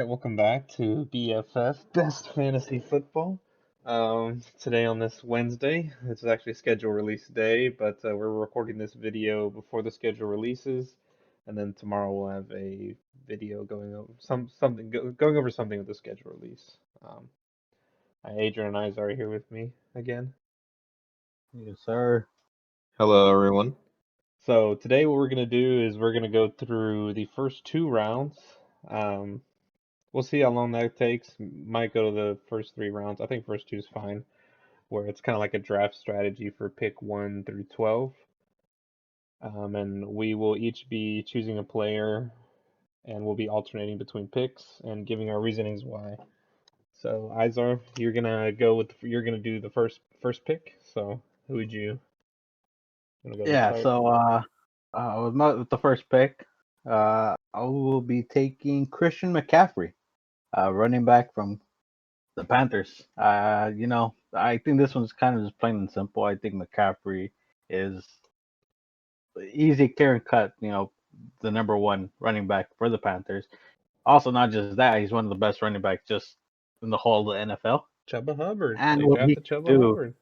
Welcome back to BFF Best Fantasy Football. Today on this Wednesday, this is actually schedule release day, but we're recording this video before the schedule releases, and then tomorrow we'll have a video going over going over something with the schedule release. Adrian and Izhar are here with me again. Yes, sir. Hello, everyone. So today what we're gonna do is we're gonna go through the first two rounds. Um, We'll see how long that takes. Might go to the first three rounds. I think first two is fine, where it's kind of like a draft strategy for pick 1 through 12. And we will each be choosing a player, and we'll be alternating between picks and giving our reasonings why. So, Izar, you're gonna do the first pick. So, who would you wanna go to Yeah, start? so with the first pick, I will be taking Christian McCaffrey, running back from the Panthers. I think this one's kind of just plain and simple. I think McCaffrey is easy, clear and cut. The number one running back for the Panthers. Also, not just that, he's one of the best running backs just in the whole of the NFL. Chuba Hubbard. And They what he drafted can Chuba do, Hubbard.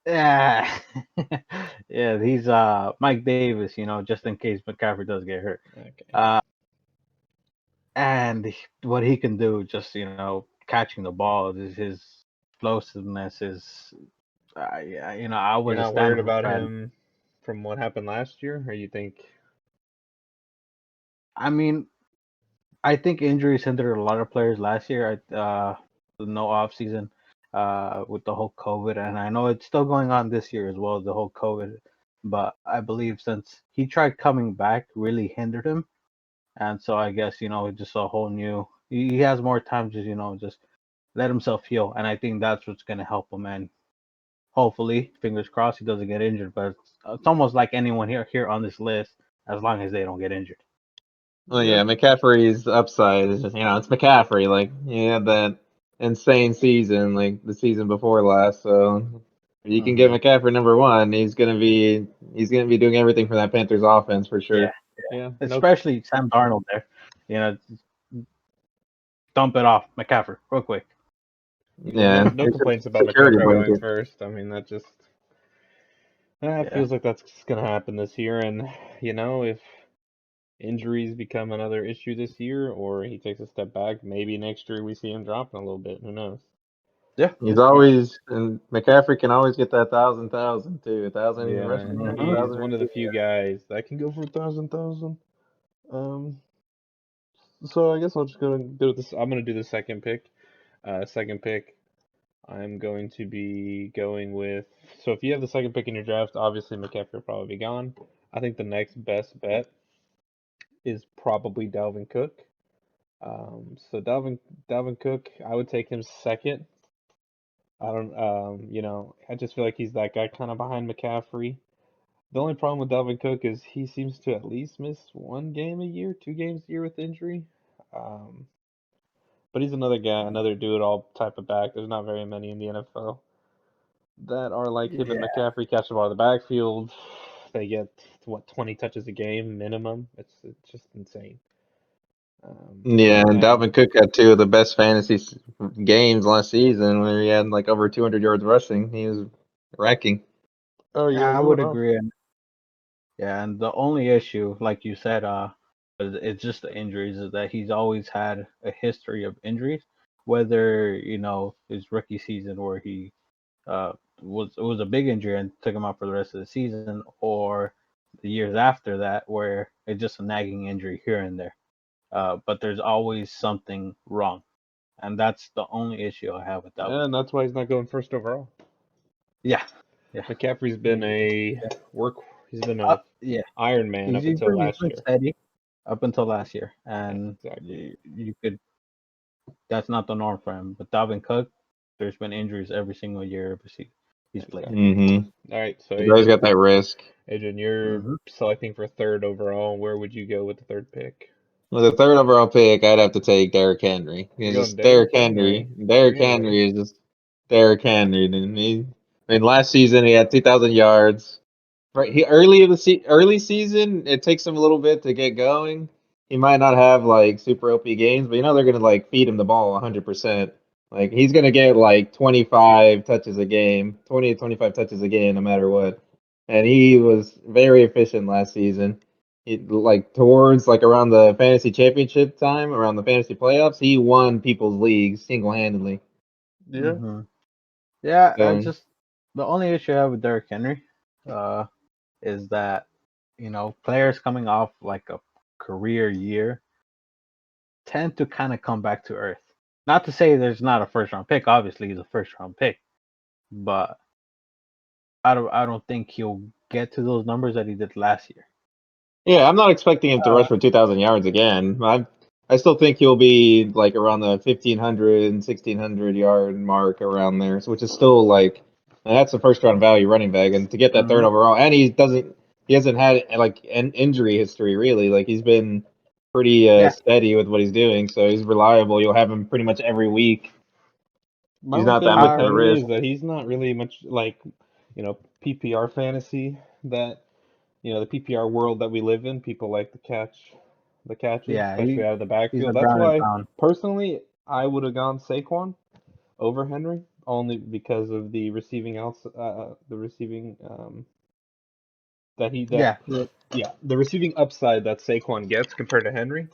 yeah, yeah, he's Mike Davis. Just in case McCaffrey does get hurt. Okay. And what he can do, just catching the ball, is his explosiveness. Is I You're was a not worried Stanford about fan. him from what happened last year, or you think? I mean, I think injuries hindered a lot of players last year. No off season, with the whole COVID, and I know it's still going on this year as well, the whole COVID. But I believe since he tried coming back, really hindered him. And so I guess just a whole new. He has more time to just let himself heal, and I think that's what's gonna help him. And hopefully, fingers crossed, he doesn't get injured. But it's almost like anyone here on this list, as long as they don't get injured. Well, yeah, McCaffrey's upside is just, it's McCaffrey. Like, he had that insane season, like the season before last. So if you can get Hmm. McCaffrey number one, he's gonna be doing everything for that Panthers offense for Yeah, sure. Yeah, no. especially Sam Darnold there. You know, dump it off McCaffrey real quick. Yeah, no, Yeah, no it's a complaints about security McCaffrey going blanket. first. I mean, that just Yeah, feels like that's gonna happen this year. And if injuries become another issue this year, or he takes a step back, maybe next year we see him dropping a little bit. Who knows? yeah, He's yeah. and McCaffrey can always get that thousand too, 1,000 Yeah, rushing yards, Hmm. he's 1,000 one of the few guys that can go for 1,000. Um, so I guess I'll just go to this. I'm gonna do the second pick. Second pick. I'm going to be going with. So if you have the second pick in your draft, obviously McCaffrey will probably be gone. I think the next best bet is probably Dalvin Cook. So Dalvin Cook, I would take him second. I don't, I just feel like he's that guy kind of behind McCaffrey. The only problem with Dalvin Cook is he seems to at least miss one game a year, 2 games a year with injury. Um, but he's another guy, another do-it-all type of back. There's not very many in the NFL that are like him and Yeah, McCaffrey catch the ball in the backfield. They get 20 touches a game minimum. It's just insane. Yeah, and And Dalvin Cook had two of the best fantasy games last season where he had like over 200 yards rushing. He was wrecking. oh yeah, I he would went off. agree. And yeah, and the only issue, like you said, it's just the injuries. Is that he's always had a history of injuries, whether his rookie season where he uh was a big injury and took him out for the rest of the season, or the years after that where it's just a nagging injury here and there. But there's always something wrong, and that's the only issue I have with Dalvin And Cook. that's why he's not going first overall. Yeah, yeah, McCaffrey's been yeah. a work. He's been a Yeah. Iron Man up He's until been, he's last been year. steady up until last year, Yeah, and exactly. you could. That's not the norm for him. But Dalvin Cook, there's been injuries every single year he's played. Exactly. Mm-hmm. All right, so He's always got that risk. Adrian, you're Hmm. selecting for third overall. Where would you go with the third pick? With the third overall pick, I'd have to take Derrick Henry. You're He's going just Derrick Derrick Henry. Henry. Derrick Really? Henry is just Derrick Henry. I mean, last season he had 2,000 yards. Right, early season, it takes him a little bit to get going. he might not have like super OP games, but they're gonna like feed him the ball 100%. Like he's gonna get like 25 touches a game, 20 to 25 touches a game, no matter what. And he was very efficient last season. Like towards like around the fantasy championship time, around the fantasy playoffs, he won people's leagues single handedly. Yeah. Yeah, I So just the only issue I have with Derrick Henry, is that players coming off like a career year tend to kind of come back to earth. Not to say there's not a first round pick. Obviously, he's a first round pick, but I don't think he'll get to those numbers that he did last year. yeah, I'm not expecting him to Uh, rush for 2,000 yards again. I still think he'll be like around the 1,500 and 1,600 yard mark around there, so which is still like that's a first round value running back, and to get that third mhm. overall, and he hasn't had like an injury history really. Like he's been pretty Yeah, steady with what he's doing, so he's reliable. You'll have him pretty much every week. My He's only not thing that with much of a Henry risk. is that he's not really much like, PPR fantasy that, the PPR world that we live in. People like to catch the catches, yeah, especially out of the he's a backfield. That's ground and why, pound. personally, I would have gone Saquon over Henry, only because of the receiving that he that Yeah, the yeah, the receiving upside that Saquon gets compared to Henry.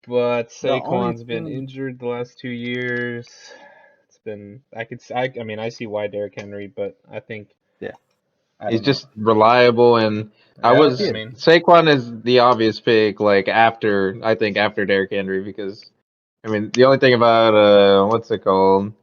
But the only Saquon's been thing, injured the last 2 years. It's been I mean I see why Derrick Henry, but I think yeah, I He's don't know. just reliable, and Yeah, he I is. mean, Saquon is the obvious pick. Like I think after Derrick Henry, because the only thing about what's it called,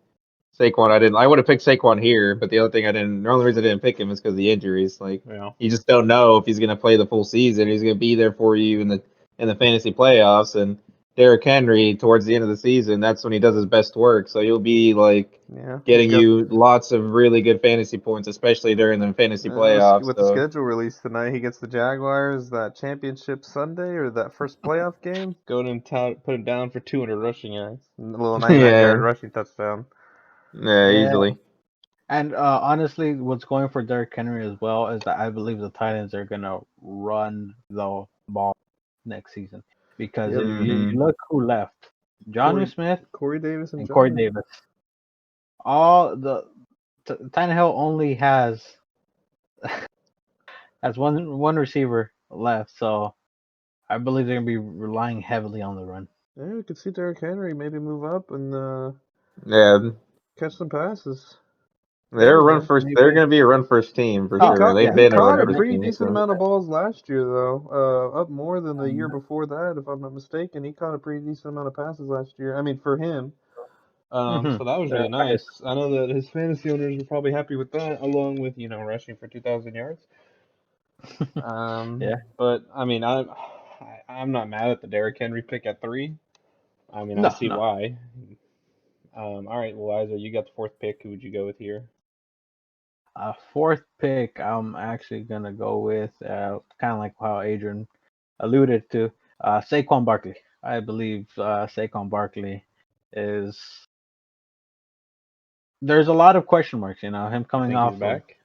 Saquon, I would have picked Saquon here, but the only reason I didn't pick him is because of the injuries. Like you know, you just don't know if he's gonna play the full season. He's gonna be there for you in the fantasy playoffs, and Derrick Henry towards the end of the season, that's when he does his best work. So he'll be like yeah, he's getting got you lots of really good fantasy points, especially during the fantasy playoffs. with the So schedule release tonight. He gets the Jaguars that championship Sunday or that first playoff game. Go to him, put him down for 200 rushing yards, a little 99-yard yeah, rushing touchdown. yeah, Yeah, easily. and honestly, what's going for Derrick Henry as well is that I believe the Titans are gonna run the ball next season because Yep, if you Hmm. look who left, Jonnu Corey Smith Corey Davis and and Corey John. Davis. All the Tannehill only has one receiver left, so I believe they're gonna be relying heavily on the run. Yeah, we could see Derrick Henry maybe move up and Yeah, catch some passes. they're a Maybe, run man. first. They're Maybe. gonna be a run first team for He Oh sure. caught They've yeah, he been a run caught a first pretty definitely. team. decent So amount of balls last year though. Up more than the year Um, before that, if I'm not mistaken. He caught a pretty decent amount of passes last year. I mean, for him. mhm. So that was really nice. I know that his fantasy owners were probably happy with that, along with rushing for 2,000 yards. Yeah. But I mean, I'm not mad at the Derrick Henry pick at 3. I mean, I No, see no. why. All right, well, Izar, you got the fourth pick. Who would you go with here? Fourth pick, I'm actually gonna go with kind of like how Adrian alluded to, Saquon Barkley. I believe Saquon Barkley is. There's a lot of question marks. Him coming Think he's off of back?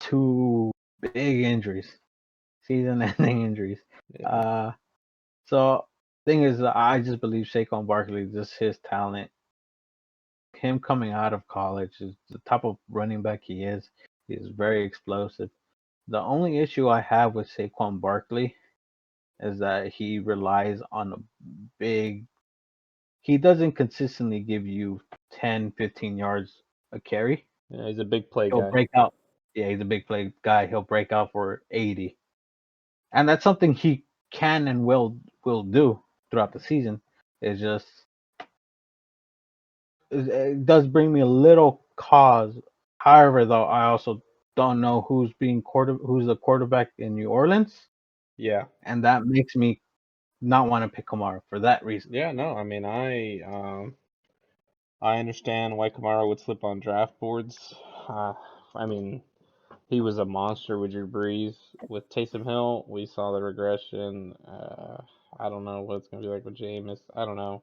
2 big injuries, season-ending injuries. Yeah. Uh, so thing is, I just believe Saquon Barkley, just his talent, him coming out of college, is the type of running back he is. He is very explosive. The only issue I have with Saquon Barkley is that he relies on a big. He doesn't consistently give you 10, 15 yards a carry. Yeah, he's a big play He'll guy. break out. Yeah, he's a big play guy. He'll break out for 80, and that's something he can and will do throughout the season. It's just it does bring me a little cause. However, though, I also don't know who's the quarterback in New Orleans, Yeah. and that makes me not want to pick Kamara for that reason. Yeah, no, I mean, I understand why Kamara would slip on draft boards. I mean, he was a monster with Drew Brees. With Taysom Hill, we saw the regression. I don't know what it's gonna be like with Jameis. I don't know.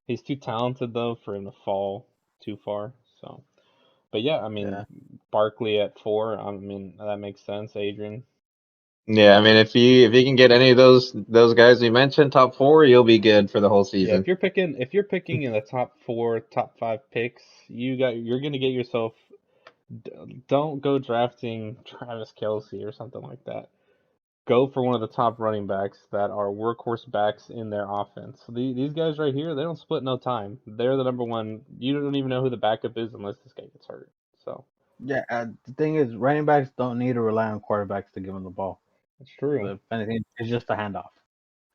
He's too talented though for him to fall too far. So, but yeah, I mean, Yeah. Barkley at 4. I mean, that makes sense. Adrian. Yeah, I mean, if you can get any of those guys we mentioned, top four, you'll be good for the whole Yeah, season. if you're picking in the top four, top five picks, you're gonna get yourself. Don't go drafting Travis Kelce or something like that. Go for one of the top running backs that are workhorse backs in their offense. These guys right here, they don't split no time. They're the number one. You don't even know who the backup is unless this guy gets hurt. So Yeah, the thing is, running backs don't need to rely on quarterbacks to give them the ball. that's true. If anything, it's just a handoff.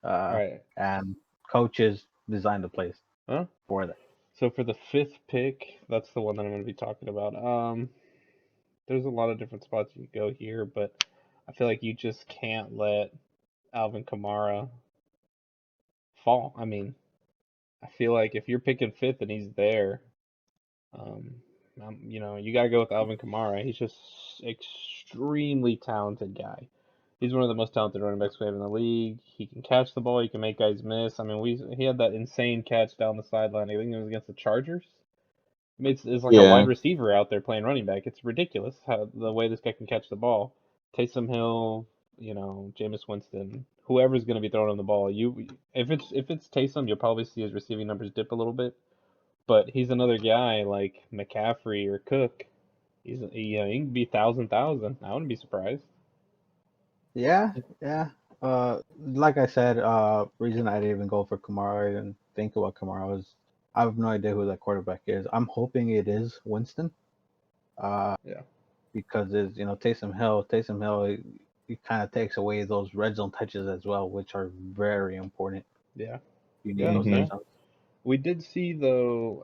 All right. And coaches design the plays Huh? for that. So for the fifth pick, that's the one that I'm going to be talking about. There's a lot of different spots you could go here, but I feel like you just can't let Alvin Kamara fall. I mean, I feel like if you're picking fifth and he's there, um, you got to go with Alvin Kamara. He's just extremely talented guy. He's one of the most talented running backs we have in the league. He can catch the ball. He can make guys miss. I mean, he had that insane catch down the sideline. I think it was against the Chargers. It's like a wide Yeah, receiver out there playing running back. It's ridiculous how the way this guy can catch the ball. Taysom Hill, Jameis Winston, whoever's going to be throwing him the ball. If it's Taysom, you'll probably see his receiving numbers dip a little bit. But he's another guy like McCaffrey or Cook. He can be thousand. I wouldn't be surprised. Yeah, yeah. Like I said, reason I didn't even go for Kamara, I didn't think about Kamara was I have no idea who that quarterback is. I'm hoping it is Winston. Uh, Yeah, because it's Taysom Hill. Taysom Hill, he kind of takes away those red zone touches as well, which are very important. yeah, You need yeah. those hmm No, touchdowns. we did see though.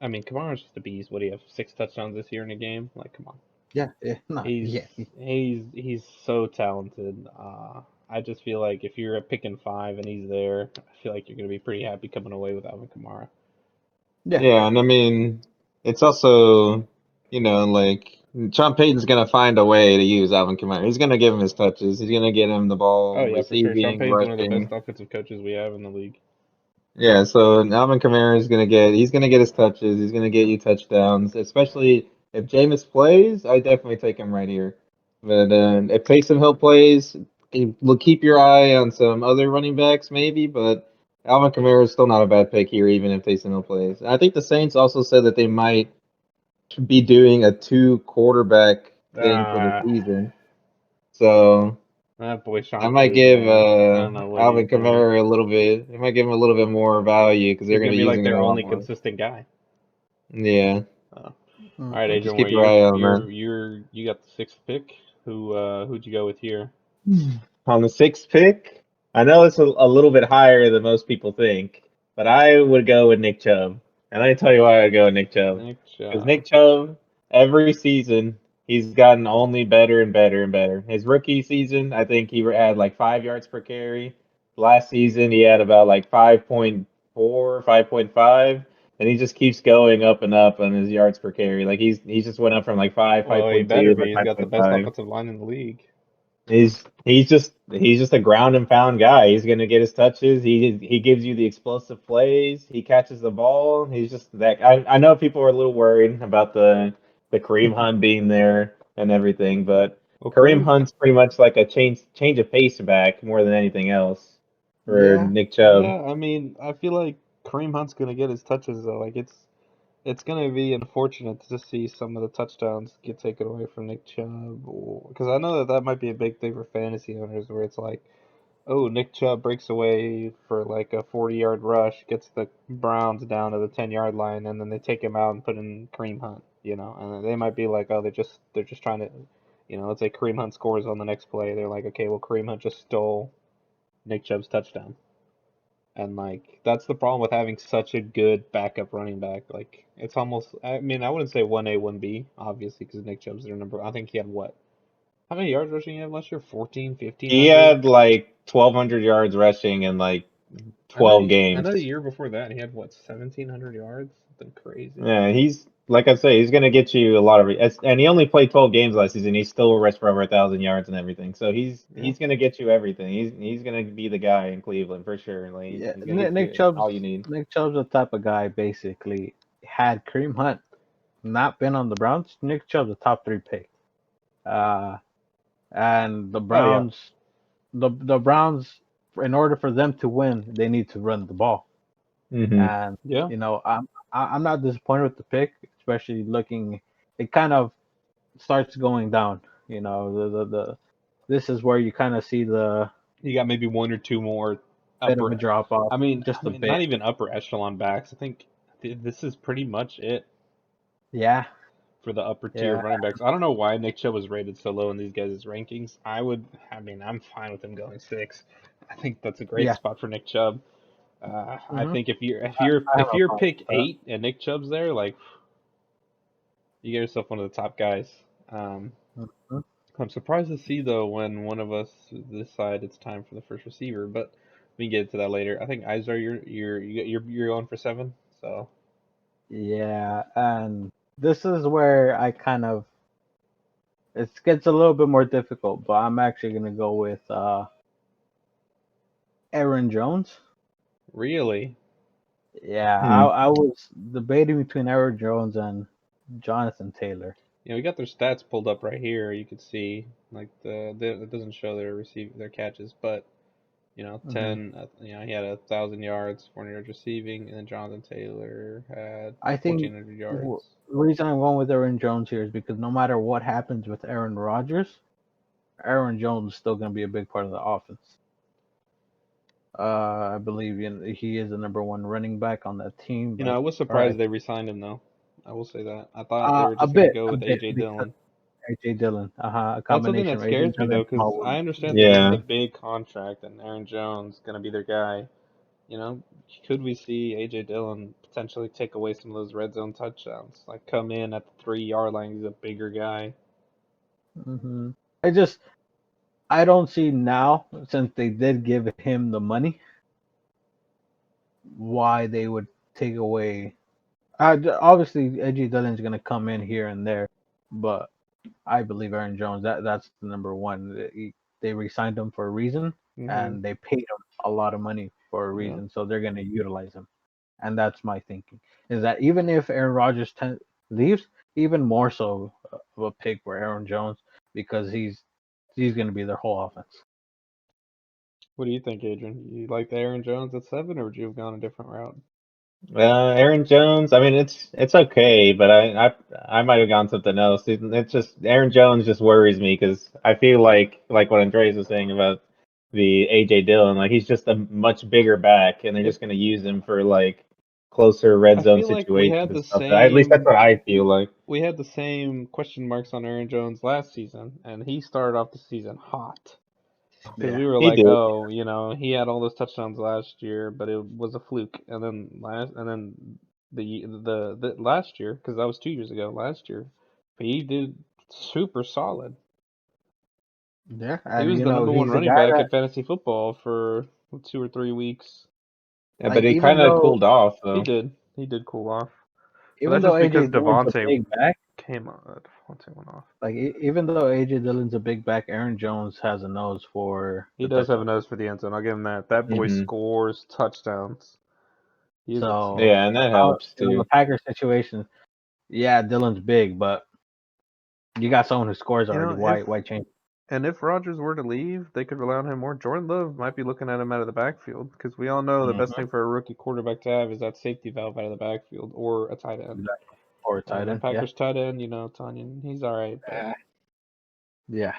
I mean, Kamara's just a beast. What do you have? 6 touchdowns this year in a game? Like, come on. Yeah, yeah, no, He's yeah, he's so talented. I just feel like if you're at picking five and he's there, I feel like you're gonna be pretty happy coming away with Alvin Kamara. yeah, yeah, and I mean, it's also, like Sean Payton's gonna find a way to use Alvin Kamara. He's gonna give him his touches. He's gonna get him the Oh ball, yeah, for sure. Sean receiving, Payton's one of the best rushing. offensive coaches we have in the league. Yeah, so Alvin Kamara is gonna get his touches. He's gonna get you touchdowns, especially if Jameis plays. I definitely take him right here. But if Taysom Hill plays, we'll keep your eye on some other running backs maybe. But Alvin Kamara is still not a bad pick here, even if Taysom Hill plays. I think the Saints also said that they might be doing a two quarterback thing for the Ah, season. So that boy I Sean might Payton, give man. I don't know what he's Alvin doing. Kamara a little bit. I might give him a little bit more value because they're He's going gonna to be be like using it their a lot only more. consistent guy. Yeah, All right, mm-hmm. just Adrian, where keep your eye on you got the sixth pick. Who'd you go with here? that. On the sixth pick, I know it's a little bit higher than most people think, but I would go with Nick Chubb. And let me tell you why I'd go with Nick Chubb. Nick Because Chubb. Nick Chubb, every season, he's gotten only better and better and better. His rookie season, I think he had like 5 yards per carry. Last season, he had about like 5.4, 5.5. And he just keeps going up and up on his yards per carry. Like he just went up from like 5, Well, he better 5.2, be. like He's got the best 5.5. offensive line in the league. He's just a ground and pound guy. He's gonna get his touches. He gives you the explosive plays. He catches the ball. He's just that. I know people are a little worried about the Kareem Hunt being there and everything, but Well, Kareem Kareem. Hunt's pretty much like a change of pace back more than anything else for Yeah, Nick Chubb. Yeah, I mean, I feel like Kareem Hunt's gonna get his touches though. Like it's gonna be unfortunate to see some of the touchdowns get taken away from Nick Chubb, because I know that might be a big thing for fantasy owners, where it's like, oh, Nick Chubb breaks away for like a 40-yard rush, gets the Browns down to the 10-yard line, and then they take him out and put in Kareem Hunt, and they might be like, oh, they're just trying to, let's say Kareem Hunt scores on the next play, they're like, okay, well Kareem Hunt just stole Nick Chubb's touchdown. And like that's the problem with having such a good backup running back. Like it's almost, I mean, I wouldn't say 1A, 1B, obviously, because Nick Chubb's their number. I think he had what? How many yards rushing he had last year? 14, He 1,500? had like 1,200 yards rushing in like I know 12 I know the games. year before that he had what, 1,700 yards? Something crazy. Yeah, he's like I say, he's gonna get you a lot of, and he only played 12 games last season. He still rushed for over 1,000 yards and everything. So he's Yeah. he's gonna get you everything. He's gonna be the guy in Cleveland for sure. Like yeah. he's gonna Nick, get Nick you Chubb's all you need. Nick Chubb's the type of guy basically had Kareem Hunt not been on the Browns. Nick Chubb's a top three pick. Uh, and the Oh yeah. Browns, the Browns, in order for them to win, they need to run the ball. Hmm. And Yeah. I'm not disappointed with the pick, especially looking. It kind of starts going down. The this is where you kind of see the You got maybe one or two more bit of a upper. drop off, I just a mean, bit. not even upper echelon backs. I think this is pretty much it Yeah, for the upper tier yeah, of running backs. I don't know why Nick Chubb was rated so low in these guys' rankings. I mean, I'm fine with him going 6. I think that's a great yeah. spot for Nick Chubb. I Hmm. think I have if no you're problem pick with that. 8 and Nick Chubb's there, like you get yourself one of the top guys. Um, Mhm. I'm surprised to see though when one of us decide it's time for the first receiver, but we can get into that later. I think Izhar, you're going for 7. So Yeah, and this is where I kind of it gets a little bit more difficult, but I'm actually gonna go with Aaron Jones. really, Yeah, Hmm. I was debating between Aaron Jones and Jonathan Taylor. we got their stats pulled up right here. You could see like it doesn't show their catches, but 10. He had 1,000 yards, 400 yards receiving, and then Jonathan Taylor had I think 1,400 the yards. reason I'm going with Aaron Jones here is because no matter what happens with Aaron Rodgers, Aaron Jones is still going to be a big part of the offense. I believe he is the number one running back on that team. I But was all right, surprised they re-signed him though. I will say that. I thought they were a just gonna bit, go a with bit AJ because Dillon. AJ Dillon, a That's something combination that of AJ scares me though, Dillon, because Small I Williams. understand the Yeah. big contract and Aaron Jones gonna be their guy. You know, could we see AJ Dillon potentially take away some of those red zone touchdowns? Like come in at the 3 yard line, he's a bigger guy. Hmm. I just I don't see now, since they did give him the money, why they would take away. Obviously, AJ Dillon's going to come in here and there, but I believe Aaron Jones, that's the number one. They re-signed him for a reason, Hmm. and they paid him a lot of money for a Yeah. reason, so they're going to utilize him. And that's my thinking. Is that even if Aaron Rodgers leaves, even more so of a pick for Aaron Jones because he's going to be their whole offense. What do you think, Adrian? You like the Aaron Jones at 7, or would you have gone a different route? Aaron Jones. I mean, it's okay, but I might have gone something else. It's just Aaron Jones just worries me because I feel like what Andreas was saying about the AJ Dillon, like he's just a much bigger back, and they're It. just gonna use him for like closer red I zone feel like we situations had and the stuff. At least that's same what I feel like. we had the same question marks on Aaron Jones last season, and he started off the season hot. Because Yeah. we were He like, did. oh, he had all those touchdowns last year, but it was a fluke. And then the last year, because that was 2 years ago, last year, he did super solid. Yeah, He and was the number one he's a running guy back that in fantasy football for 2 or 3 weeks. Yeah, but like he kind of cooled off though. He did cool off, but even that's though just because AJ Dillon's a Devontae big back, came on. Devontae went off. like even though AJ Dillon's a big back, Aaron Jones has a nose for He the does have a touchdown. nose for the end zone. I'll give him that. That boy Hmm. scores touchdowns. He is a So Yeah, and that helps the too. Packers situation, yeah, Dillon's big, but you got someone who scores you already. know if Why change? And if Rodgers were to leave, they could rely on him more. Jordan Love might be looking at him out of the backfield because we all know the best Hmm. thing for a rookie quarterback to have is that safety valve out of the backfield or a tight end. Exactly. Or a tight And end, yeah. Packers tight end, Tanyan, he's all right. But Uh, yeah.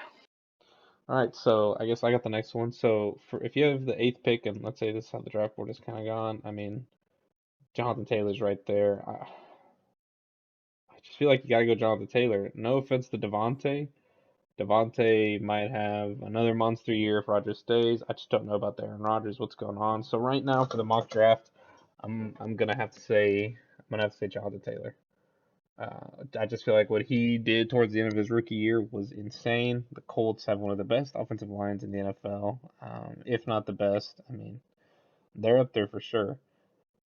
all right, so I guess I got the next one. So for if you have the 8th pick, and let's say this is how the draft board is kind of gone, I mean, Jonathan Taylor's right there. I just feel like you got to go Jonathan Taylor. No offense to Devontae. Devontae might have another monster year if Rodgers stays. I just don't know about the Aaron Rodgers. What's going on? So right now for the mock draft, I'm gonna have to say Jonathan Taylor. I just feel like what he did towards the end of his rookie year was insane. The Colts have one of the best offensive lines in the NFL, if not the best. I mean, they're up there for sure.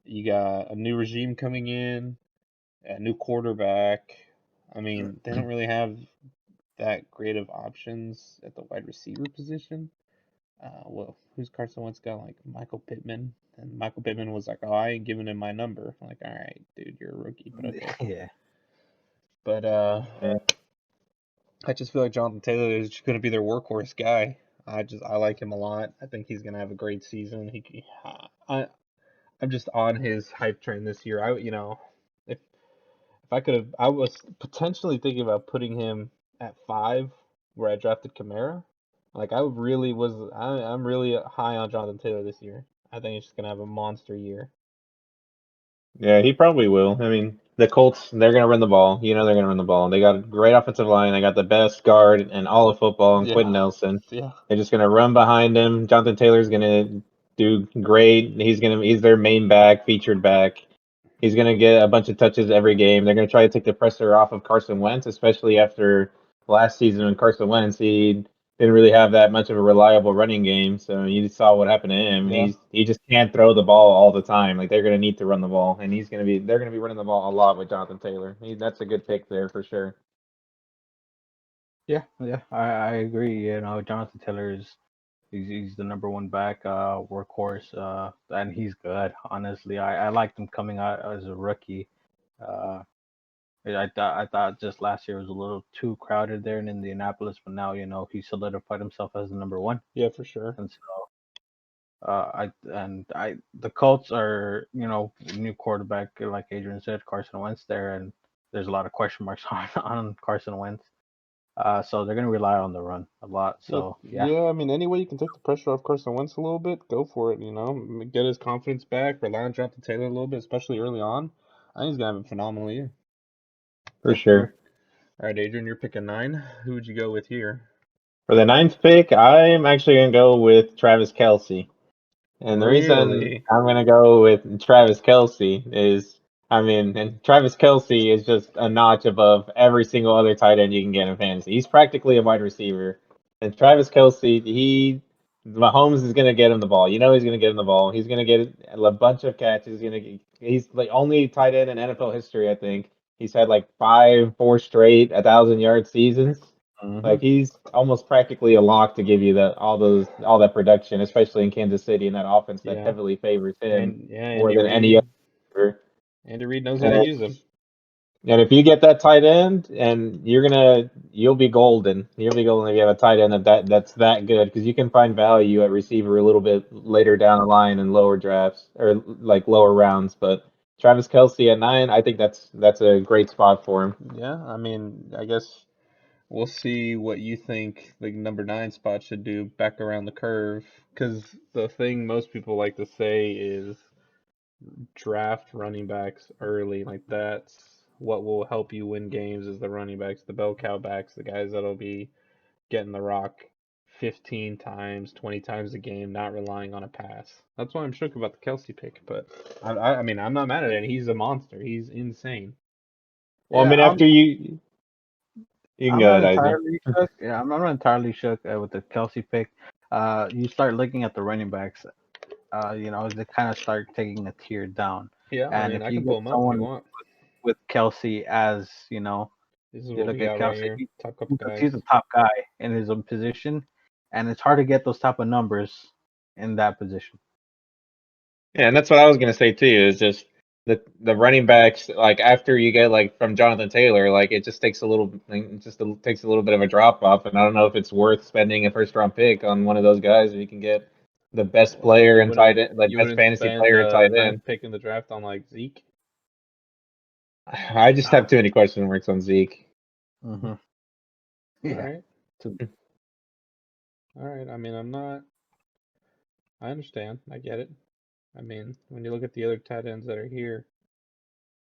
You got a new regime coming in, a new quarterback. I mean, they don't really have that great of options at the wide receiver position. Well, who's Carson Wentz got? Like Michael Pittman, and Michael Pittman was like, "Oh, I ain't giving him my number." I'm like, all right, dude, you're a rookie, but okay. Yeah. But Yeah. I just feel like Jonathan Taylor is just going to be their workhorse guy. I like him a lot. I think he's going to have a great season. I'm just on his hype train this year. If I could have, I was potentially thinking about putting him at 5 where I drafted Kamara. Like I'm really high on Jonathan Taylor this year. I think he's just going to have a monster year. Yeah, he probably will. I mean, the Colts, they're going to run the ball. You know they're going to run the ball. They got a great offensive line. They got the best guard in all of football and Quentin Yeah. Nelson. Yeah. They're just going to run behind him. Jonathan Taylor's going to do great. He's their main back, featured back. He's going to get a bunch of touches every game. They're going to try to take the pressure off of Carson Wentz, especially after last season when Carson Wentz, he didn't really have that much of a reliable running game. So you saw what happened to him. Yeah. He just can't throw the ball all the time. Like they're going to need to run the ball, and they're going to be running the ball a lot with Jonathan Taylor. That's a good pick there for sure. Yeah, I agree. You know, Jonathan Taylor he's the number one back, workhorse, and he's good. Honestly, I liked him coming out as a rookie. Uh, I thought just last year was a little too crowded there in Indianapolis, but now he solidified himself as the number one, Yeah, for sure. and so the Colts are new quarterback like Adrian said, Carson Wentz there, and there's a lot of question marks on Carson Wentz. So they're gonna rely on the run a lot. So yeah. Yeah, I mean, any way you can take the pressure off Carson Wentz a little bit, go for it, Get his confidence back, rely on Jonathan Taylor a little bit, especially early on. I think he's going to have a phenomenal year. For Yeah, yeah. sure. All right, Adrian, you're picking 9. Who would you go with here? For the ninth pick, I'm actually going to go with Travis Kelce. And the reason Really? I'm gonna go with Travis Kelce is, I mean, and Travis Kelce is just a notch above every single other tight end you can get in fantasy. He's practically a wide receiver. And Travis Kelce, Mahomes is gonna get him the ball. You know he's gonna get him the ball. He's gonna get a bunch of catches. He's the only tight end in NFL history, I think. He's had like 4 straight 1,000-yard seasons. Hmm. Like he's almost practically a lock to give you all that production, especially in Kansas City in that offense that Yeah. heavily favors him And yeah, more Andy than any Reid. other. Andy Reid knows how to And, use him. and if you get that tight end, and you'll be golden. You'll be golden if you have a tight end that's that good because you can find value at receiver a little bit later down the line in lower drafts or like lower rounds. But Travis Kelce at 9, I think that's a great spot for him. Yeah, I mean, I guess we'll see what you think the number 9 spot should do back around the curve. Because the thing most people like to say is draft running backs early. Like that's what will help you win games is the running backs, the bell cow backs, the guys that'll be getting the rock 15 times, 20 times a game, not relying on a pass. That's why I'm shook about the Kelsey pick. But I mean, I'm not mad at it. He's a monster. He's insane. Well, I Yeah, mean, after you can I'm go not ahead, Izar. entirely shook. Yeah, I'm not entirely shook with the Kelsey pick. You start looking at the running backs. They kind of start taking a tier down. Yeah, I And mean, if I you can get pull him up if you someone want. with Kelsey as This is you what look we at got right Kelsey, here. Top couple because guys. he's the top guy in his own position, and it's hard to get those type of numbers in that position. Yeah, and that's what I was gonna say too. Is just the running backs like after you get like from Jonathan Taylor, like it just takes a little, takes a little bit of a drop off, and I don't know if it's worth spending a first round pick on one of those guys if you can get the best Well, player in tight end, like you best wouldn't fantasy spend player in the tight end. ninth pick in the draft on like Zeke. I just have too many question marks on Zeke. Mm-hmm. All Yeah. right, all right. I mean, I'm not. I understand. I get it. I mean, when you look at the other tight ends that are here,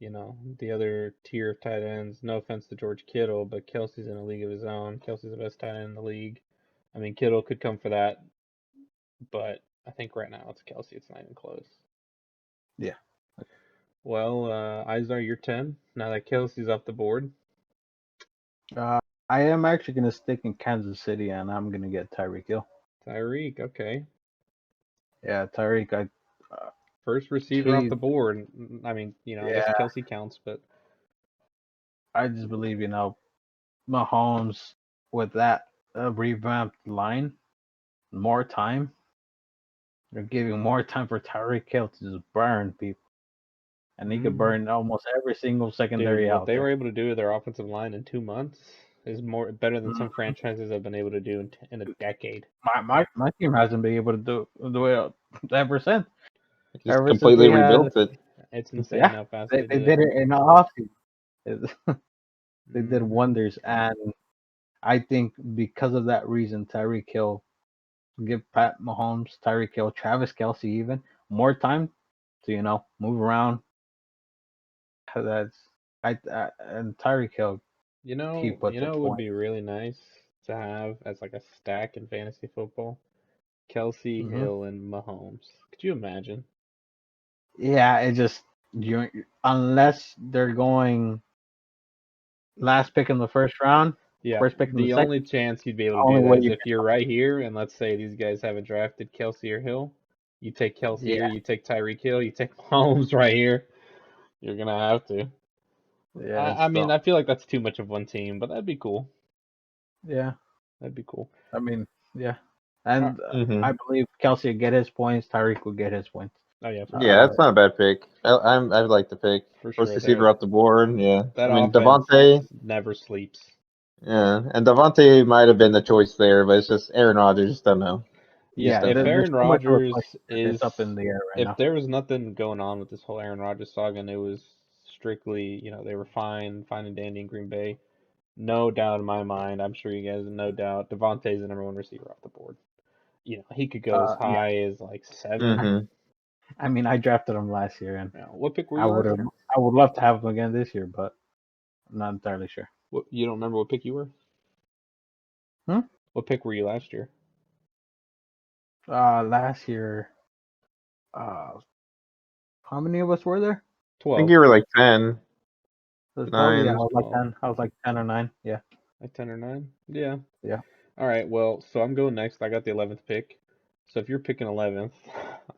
the other tier of tight ends. No offense to George Kittle, but Kelsey's in a league of his own. Kelsey's the best tight end in the league. I mean, Kittle could come for that, but I think right now it's Kelsey. It's not even close. Yeah. Well, Izar, you're 10. Now that Kelsey's off the board. Uh, I am actually gonna stick in Kansas City, and I'm gonna get Tyreek Hill. Tyreek, okay. Yeah, Tyreek. First receiver off He, the board. I mean, I guess yeah, Kelsey counts, but I just believe Mahomes with that revamped line, more time. They're giving more time for Tyreek Hill to just burn people, and he could burn almost every single dude, secondary what out they were there. able to do with their offensive line in 2 months is more better than some Mhm. franchises have been able to do in a decade. My team hasn't been able to do it ever since. Just Ever since completely we had, rebuilt it. It's insane yeah, how fast they they did did it. it in the offseason. They did Mhm. wonders, and I think because of that reason, Tyreek Hill give Pat Mahomes, Tyreek Hill, Travis Kelsey even more time to move around. That's and Tyreek Hill, he put You the know, it would point. be really nice to have as like a stack in fantasy football. Kelsey, Hmm. Hill, and Mahomes. Could you imagine? Yeah, it just you unless they're going last pick in the first round, Yeah, first pick in the the second. only chance you'd be able to Only do way that is you if you're right here, and let's say these guys haven't drafted Kelsey or Hill. You take Kelsey here, yeah, you take Tyreek Hill, you take Mahomes right here. You're gonna have to. yeah. I mean, So I feel like that's too much of one team, but that'd be cool. yeah, That'd be cool. I mean yeah, Uh, and Hmm. I believe Kelsey would get his points. Tyreek will get his points. oh yeah, for Yeah, sure, Uh, that's not a bad pick. I'd like to pick for first sure. receiver off the board. Yeah, That I mean offense Devontae. never sleeps. Yeah, and Devontae might have been the choice there, but it's just Aaron Rodgers. Just don't know. You just Yeah, don't if know. there's Aaron so much of a Rodgers question that is, it's up in the air right if now. there was nothing going on with this whole Aaron Rodgers saga, and it was strictly, they were fine and dandy in Green Bay. No doubt in my mind, I'm sure you guys have no doubt, Devontae's the number one receiver off the board. He could go as Yeah, high as like 7. Hmm. I mean I drafted him last year, and What pick were I you would last have year? I would love to have him again this year, but I'm not entirely sure. What, you don't remember what pick you were? Hmm? What pick were you last year? Last year, uh, how many of us were there? I think 12. you were like 10, There's 12. Yeah, I 9. There's was like 12. 10. I was like 10 or 9. Yeah, Like 10 or 9? Yeah. yeah. All right, well, so I'm going next. I got the 11th pick. So if you're picking 11th,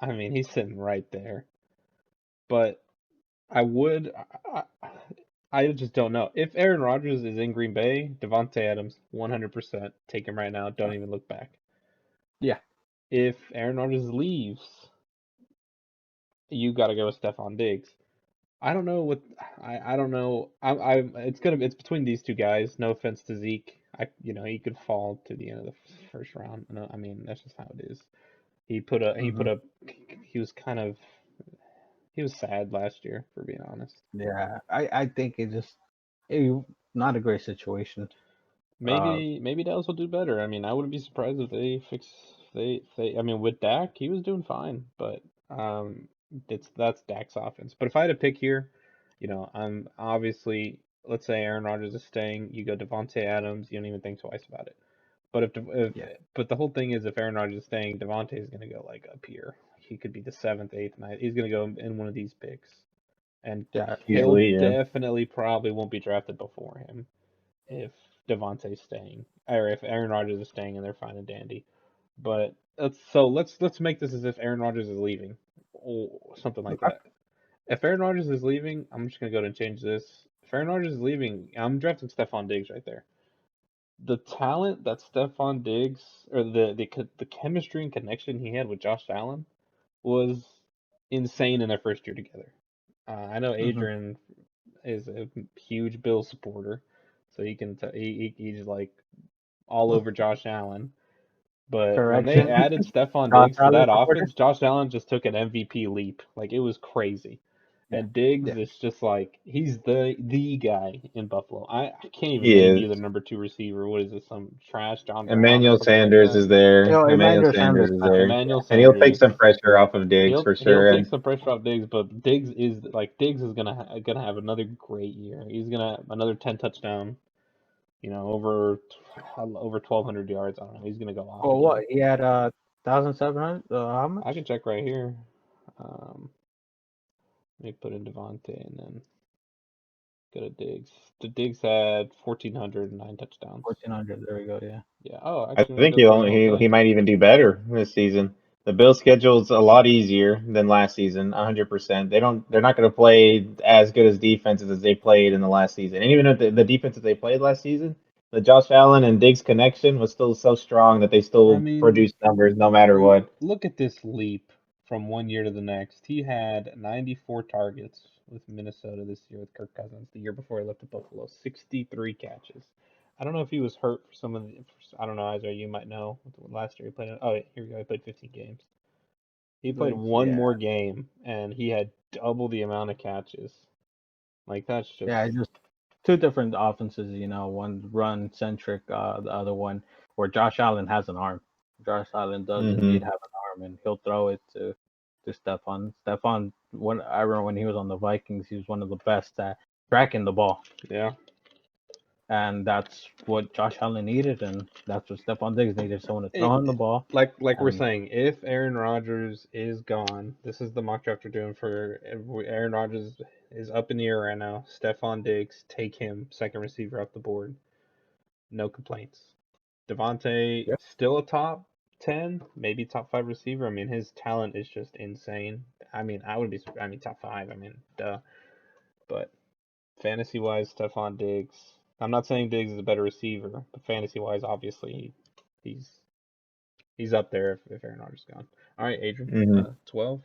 I mean, he's sitting right there. But I would, I just don't know. If Aaron Rodgers is in Green Bay, Devontae Adams, 100%. Take him right now. Don't even look back. Yeah. If Aaron Rodgers leaves, you got to go with Stephon Diggs. I don't know what I don't know. It's between these two guys. No offense to Zeke. He could fall to the end of the first round. No, I mean that's just how it is. He Hmm. put up he was kind of he was sad last year for being honest. Yeah. I think it just not a great situation. Uh, Maybe Dallas will do better. I mean, I wouldn't be surprised if they fix if they I mean with Dak, he was doing fine, but um that's Dak's offense. But if I had to pick here, I'm obviously let's say Aaron Rodgers is staying, you go Devontae Adams, you don't even think twice about it. But if yeah. but the whole thing is if Aaron Rodgers is staying, Devontae is gonna go like up here. He could be the seventh, eighth, ninth. He's gonna go in one of these picks, and Yeah. he'll Easily, yeah. definitely probably won't be drafted before him if Devontae's staying, or if Aaron Rodgers is staying and they're fine and dandy. But let's make this as if Aaron Rodgers is leaving, or something like Okay. that. If Aaron Rodgers is leaving, I'm just gonna go ahead and change this. If Aaron Rodgers is leaving, I'm drafting Stephon Diggs right there. The talent that Stephon Diggs, or the chemistry and connection he had with Josh Allen was insane in their first year together. I know Hmm. Adrian is a huge Bill supporter, so he's like all over Josh Allen. But when they Correction. added Stephon Josh Diggs to Allen that supporter. offense, Josh Allen just took an MVP leap. Like it was crazy. Yeah. And Diggs Yeah. is just like he's the guy in Buffalo. I can't even He name is. you the number two receiver. What is this? Some trash John Brown or Emmanuel something like Sanders that. is there. Emmanuel Emmanuel Sanders Sanders is back. there, Emmanuel and he'll take Sanders. some pressure off of Diggs for He'll sure. take And some pressure off Diggs, but Diggs is like Diggs is gonna have another great year. He's gonna have another 10 touchdown. Over 1,200 yards. I don't know. He's gonna go off Well, again. what he had 1,700. How I can much? check right here. Um, Let me put in Devontae and then go to Diggs. The Diggs had 1,409 touchdowns. 1,400. There we go. Yeah. Yeah. Oh, I actually, let me think go through the whole he thing. might even do better this season. The Bills' schedule's a lot easier than last season, 100%. They're not going to play as good as defenses as they played in the last season. And even if the defenses they played last season, the Josh Allen and Diggs connection was still so strong that they I still mean, produced numbers no matter what. look at this leap from one year to the next. He had 94 targets with Minnesota this year with Kirk Cousins. The year before he left to Buffalo, 63 catches. I don't know if he was hurt for some of the. I don't know, Izhar. You might know. Last year he played. Oh, here we go. He played 15 games. He played one Yeah, more game, and he had double the amount of catches. Like that's just. yeah, just two different offenses. One run centric, the other one where Josh Allen has an arm. Josh Allen does indeed Mm-hmm. have an arm, and he'll throw it to Stephon. Stephon, when I remember when he was on the Vikings, he was one of the best at tracking the ball, Yeah. and that's what Josh Allen needed, and that's what Stephon Diggs needed. Someone to throw him the It, ball, like we're and saying, if Aaron Rodgers is gone, this is the mock draft we're doing for Aaron Rodgers is up in the air right now. Stephon Diggs, take him, second receiver off the board. No complaints. Devontae, Yep. still a top 10, maybe top 5 receiver. I mean, his talent is just insane. I mean, top 5. I mean, duh. But fantasy wise, Stephon Diggs. I'm not saying Diggs is a better receiver, but fantasy wise, obviously, he's he's up there if Aaron Rodgers is gone. All right, Adrian, Mm-hmm. 12.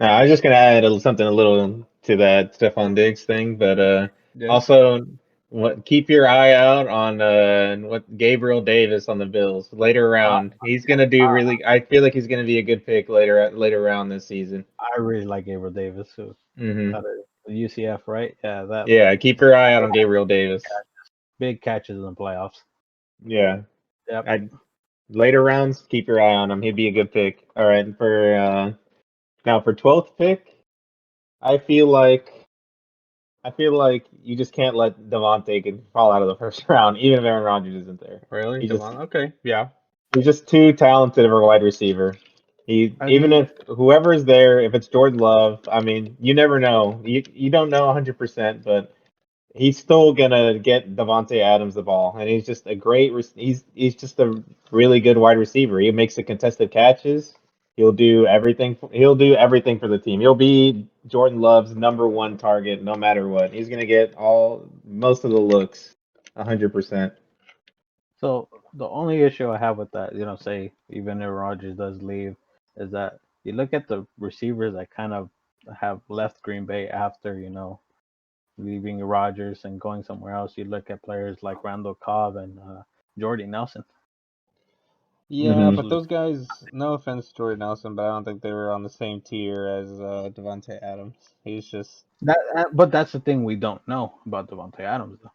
Now, I was just gonna add something a little to that Stephon Diggs thing, but Yeah. also keep your eye out on what Gabriel Davis on the Bills later uh, round. He's gonna do I, really. I feel like he's gonna be a good pick later round this season. I really like Gabriel Davis, who Hmm. out of UCF, right? Yeah, that Yeah, keep your eye out on Gabriel Davis. big catches in the playoffs. Yeah, Yep. later rounds, keep your eye on him. He'd be a good pick. All right, for now for 12th pick, I feel like you just can't let Devontae fall out of the first round, even if Aaron Rodgers isn't there. Really? He just Devon? Okay. Yeah. he's just too talented of a wide receiver. He I even mean, if whoever is there, if it's Jordan Love, I mean, you never know. You don't know 100%, but he's still gonna get Devontae Adams the ball, and he's just a he's just a really good wide receiver. He makes the contested catches. He'll do everything. He'll do everything for the team. He'll be Jordan Love's number one target, no matter what. He's gonna get most of the looks, 100%. so the only issue I have with that, say even if Rodgers does leave, is that you look at the receivers that kind of have left Green Bay after, leaving Rodgers and going somewhere else. You look at players like Randall Cobb and Jordy Nelson. Yeah, Hmm. but those guys, no offense to Jordan Nelson, but I don't think they were on the same tier as Devontae Adams. He's just, But that's the thing we don't know about Devontae Adams, though.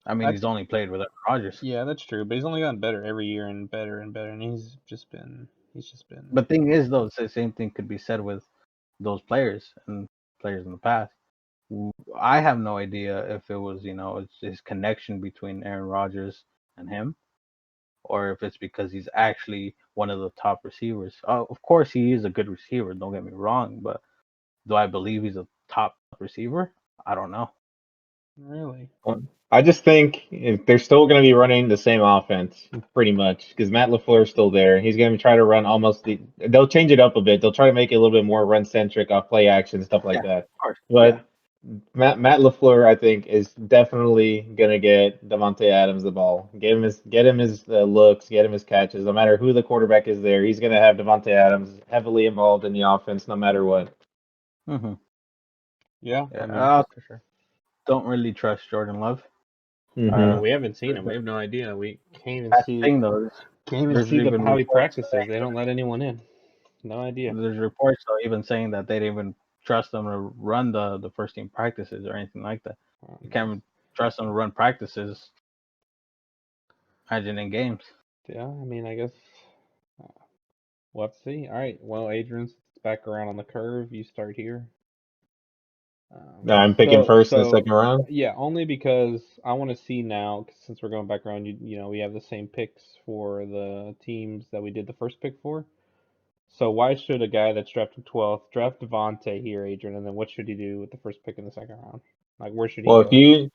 I mean, that's he's only played with Rodgers. yeah, that's true. But he's only gotten better every year and better, and he's just been. But thing is, though, the same thing could be said with those players and players in the past. I have no idea if it was, it's his connection between Aaron Rodgers and him, or if it's because he's actually one of the top receivers. Of course, he is a good receiver. Don't get me wrong, but do I believe he's a top receiver? I don't know. Really? I just think if they're still going to be running the same offense, pretty much, because Matt LaFleur is still there. He's going to try to run they'll change it up a bit. They'll try to make it a little bit more run centric off play action, stuff Yeah, like that. of course. Yeah. But Matt LaFleur, I think, is definitely going to get Devontae Adams the ball. Get him his looks, get him his catches. No matter who the quarterback is there, he's going to have Devontae Adams heavily involved in the offense, no matter what. Hmm. Yeah, Yeah. I mean, for sure. Don't really trust Jordan Love. Hmm. Well, we haven't seen him. We That's have no idea. We the thing, though. can't even There's see even how he reports practices. They don't let anyone in. No idea. There's reports though even saying that they didn't even trust them to run the first team practices or anything like that. You can't even trust them to run practices. Imagine in games. Yeah, I mean, I guess we'll have to see. All right. Well, Adrian's back around on the curve. You start here. I'm picking first in the second round. Yeah, only because I want to see now, 'cause since we're going back around, we have the same picks for the teams that we did the first pick for. So why should a guy that's drafted 12th draft Devontae here, Adrian, and then what should he do with the first pick in the second round? Like, where should he Well, go?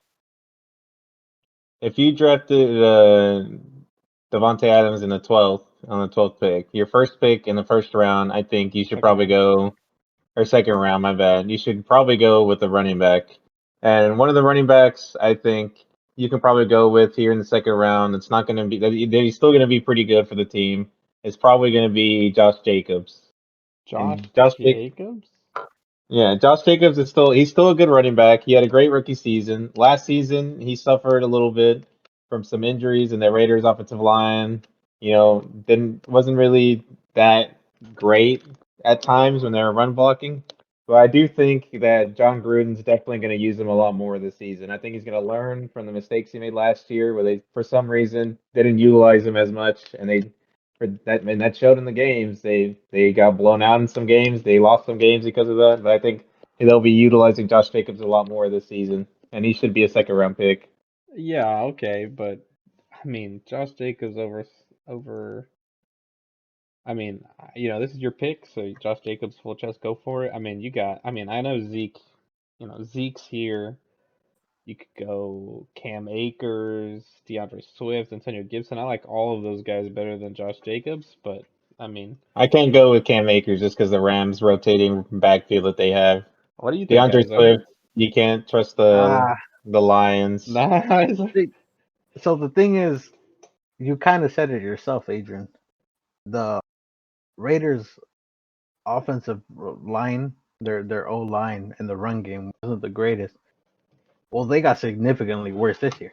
if you drafted Devontae Adams in the 12th on the 12th pick, your first pick in the first round, I think you should Second probably round. go or second round. My bad. You should probably go with the running back, and one of the running backs I think you can probably go with here in the second round. It's not going to be. He's still going to be pretty good for the team. It's probably going to be Josh Jacobs. Josh And Josh Jacobs. Jacobs? Yeah, Josh Jacobs is he's still a good running back. He had a great rookie season. Last season, he suffered a little bit from some injuries, and the Raiders' offensive line, didn't wasn't really that great at times when they were run blocking. But I do think that John Gruden's definitely going to use him a lot more this season. I think he's going to learn from the mistakes he made last year, where they, for some reason, didn't utilize him as much, and that showed in the games. They got blown out in some games. They lost some games because of that. But I think they'll be utilizing Josh Jacobs a lot more this season, and he should be a second round pick. Yeah, okay, but I mean, Josh Jacobs over. I mean, this is your pick, so Josh Jacobs, full chest, go for it. I mean, you got. I mean, I know Zeke. Zeke's here. You could go Cam Akers, DeAndre Swift, Antonio Gibson. I like all of those guys better than Josh Jacobs, but I mean, I can't go with Cam Akers just because the Rams rotating backfield that they have. what do you think, DeAndre Izhar? Swift, you can't trust the Lions. Nah, Izhar. See, so the thing is, you kind of said it yourself, Adrian. The Raiders' offensive line, their O line in the run game wasn't the greatest. Well, they got significantly worse this year.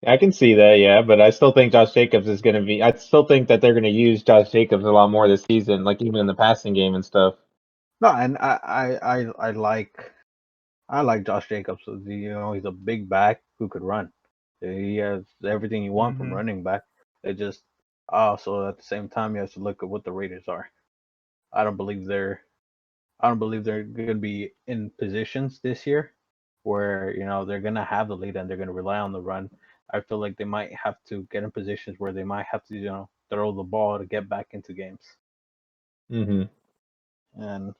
I can see that, yeah, but I still think Josh Jacobs is going to be. I still think that they're going to use Josh Jacobs a lot more this season, like even in the passing game and stuff. No, and I like Josh Jacobs. He's a big back who could run. He has everything you want from Hmm. running back. It just so at the same time you have to look at what the Raiders are. I don't believe they're I don't believe they're going to be in positions this year where they're going to have the lead and they're going to rely on the run. I feel like they might have to get in positions where they might have to throw the ball to get back into games, hmm and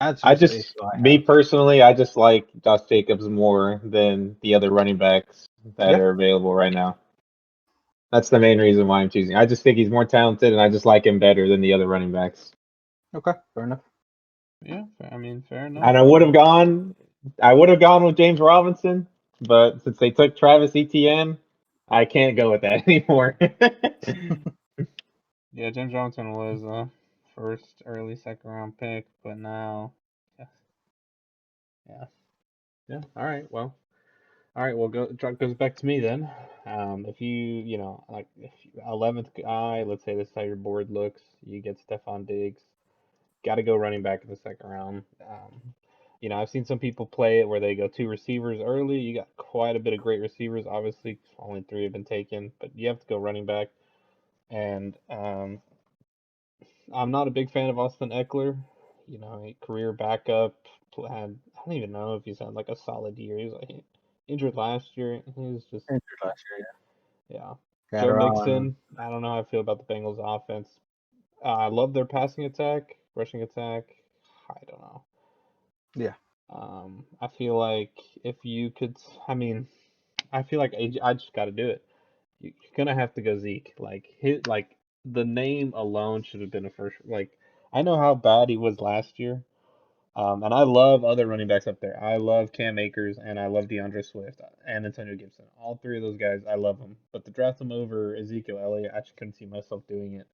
that's I just the just, issue I me have. personally, I just like Josh Jacobs more than the other running backs that Yeah. are available right now. That's the main reason why I'm choosing. I just think he's more talented, and I just like him better than the other running backs. Okay. Fair enough. Yeah, I mean, fair enough. And I would have gone with James Robinson, but since they took Travis Etienne, I can't go with that anymore. Yeah, James Robinson was a first, early second round pick, but now, yeah, yeah, yeah. All right, well, goes back to me then. If like if 11th guy, let's say this is how your board looks, you get Stephon Diggs. Got to go running back in the second round. I've seen some people play it where they go two receivers early. You got quite a bit of great receivers. Obviously, only three have been taken, but you have to go running back. And I'm not a big fan of Austin Eckler. A career backup. I don't even know if he's had like a solid year. He's like injured last year. He's just Injured last year, yeah. yeah. Joe Got around. Mixon. I don't know how I feel about the Bengals offense. I love their passing attack, rushing attack. I don't know. Yeah. I feel like if you could, I mean, I feel like I just got to do it. You're gonna have to go Zeke. Like the name alone should have been a first. Like I know how bad he was last year. And I love other running backs up there. I love Cam Akers and I love DeAndre Swift and Antonio Gibson. All three of those guys, I love them. But to draft them over Ezekiel Elliott, I just couldn't see myself doing it.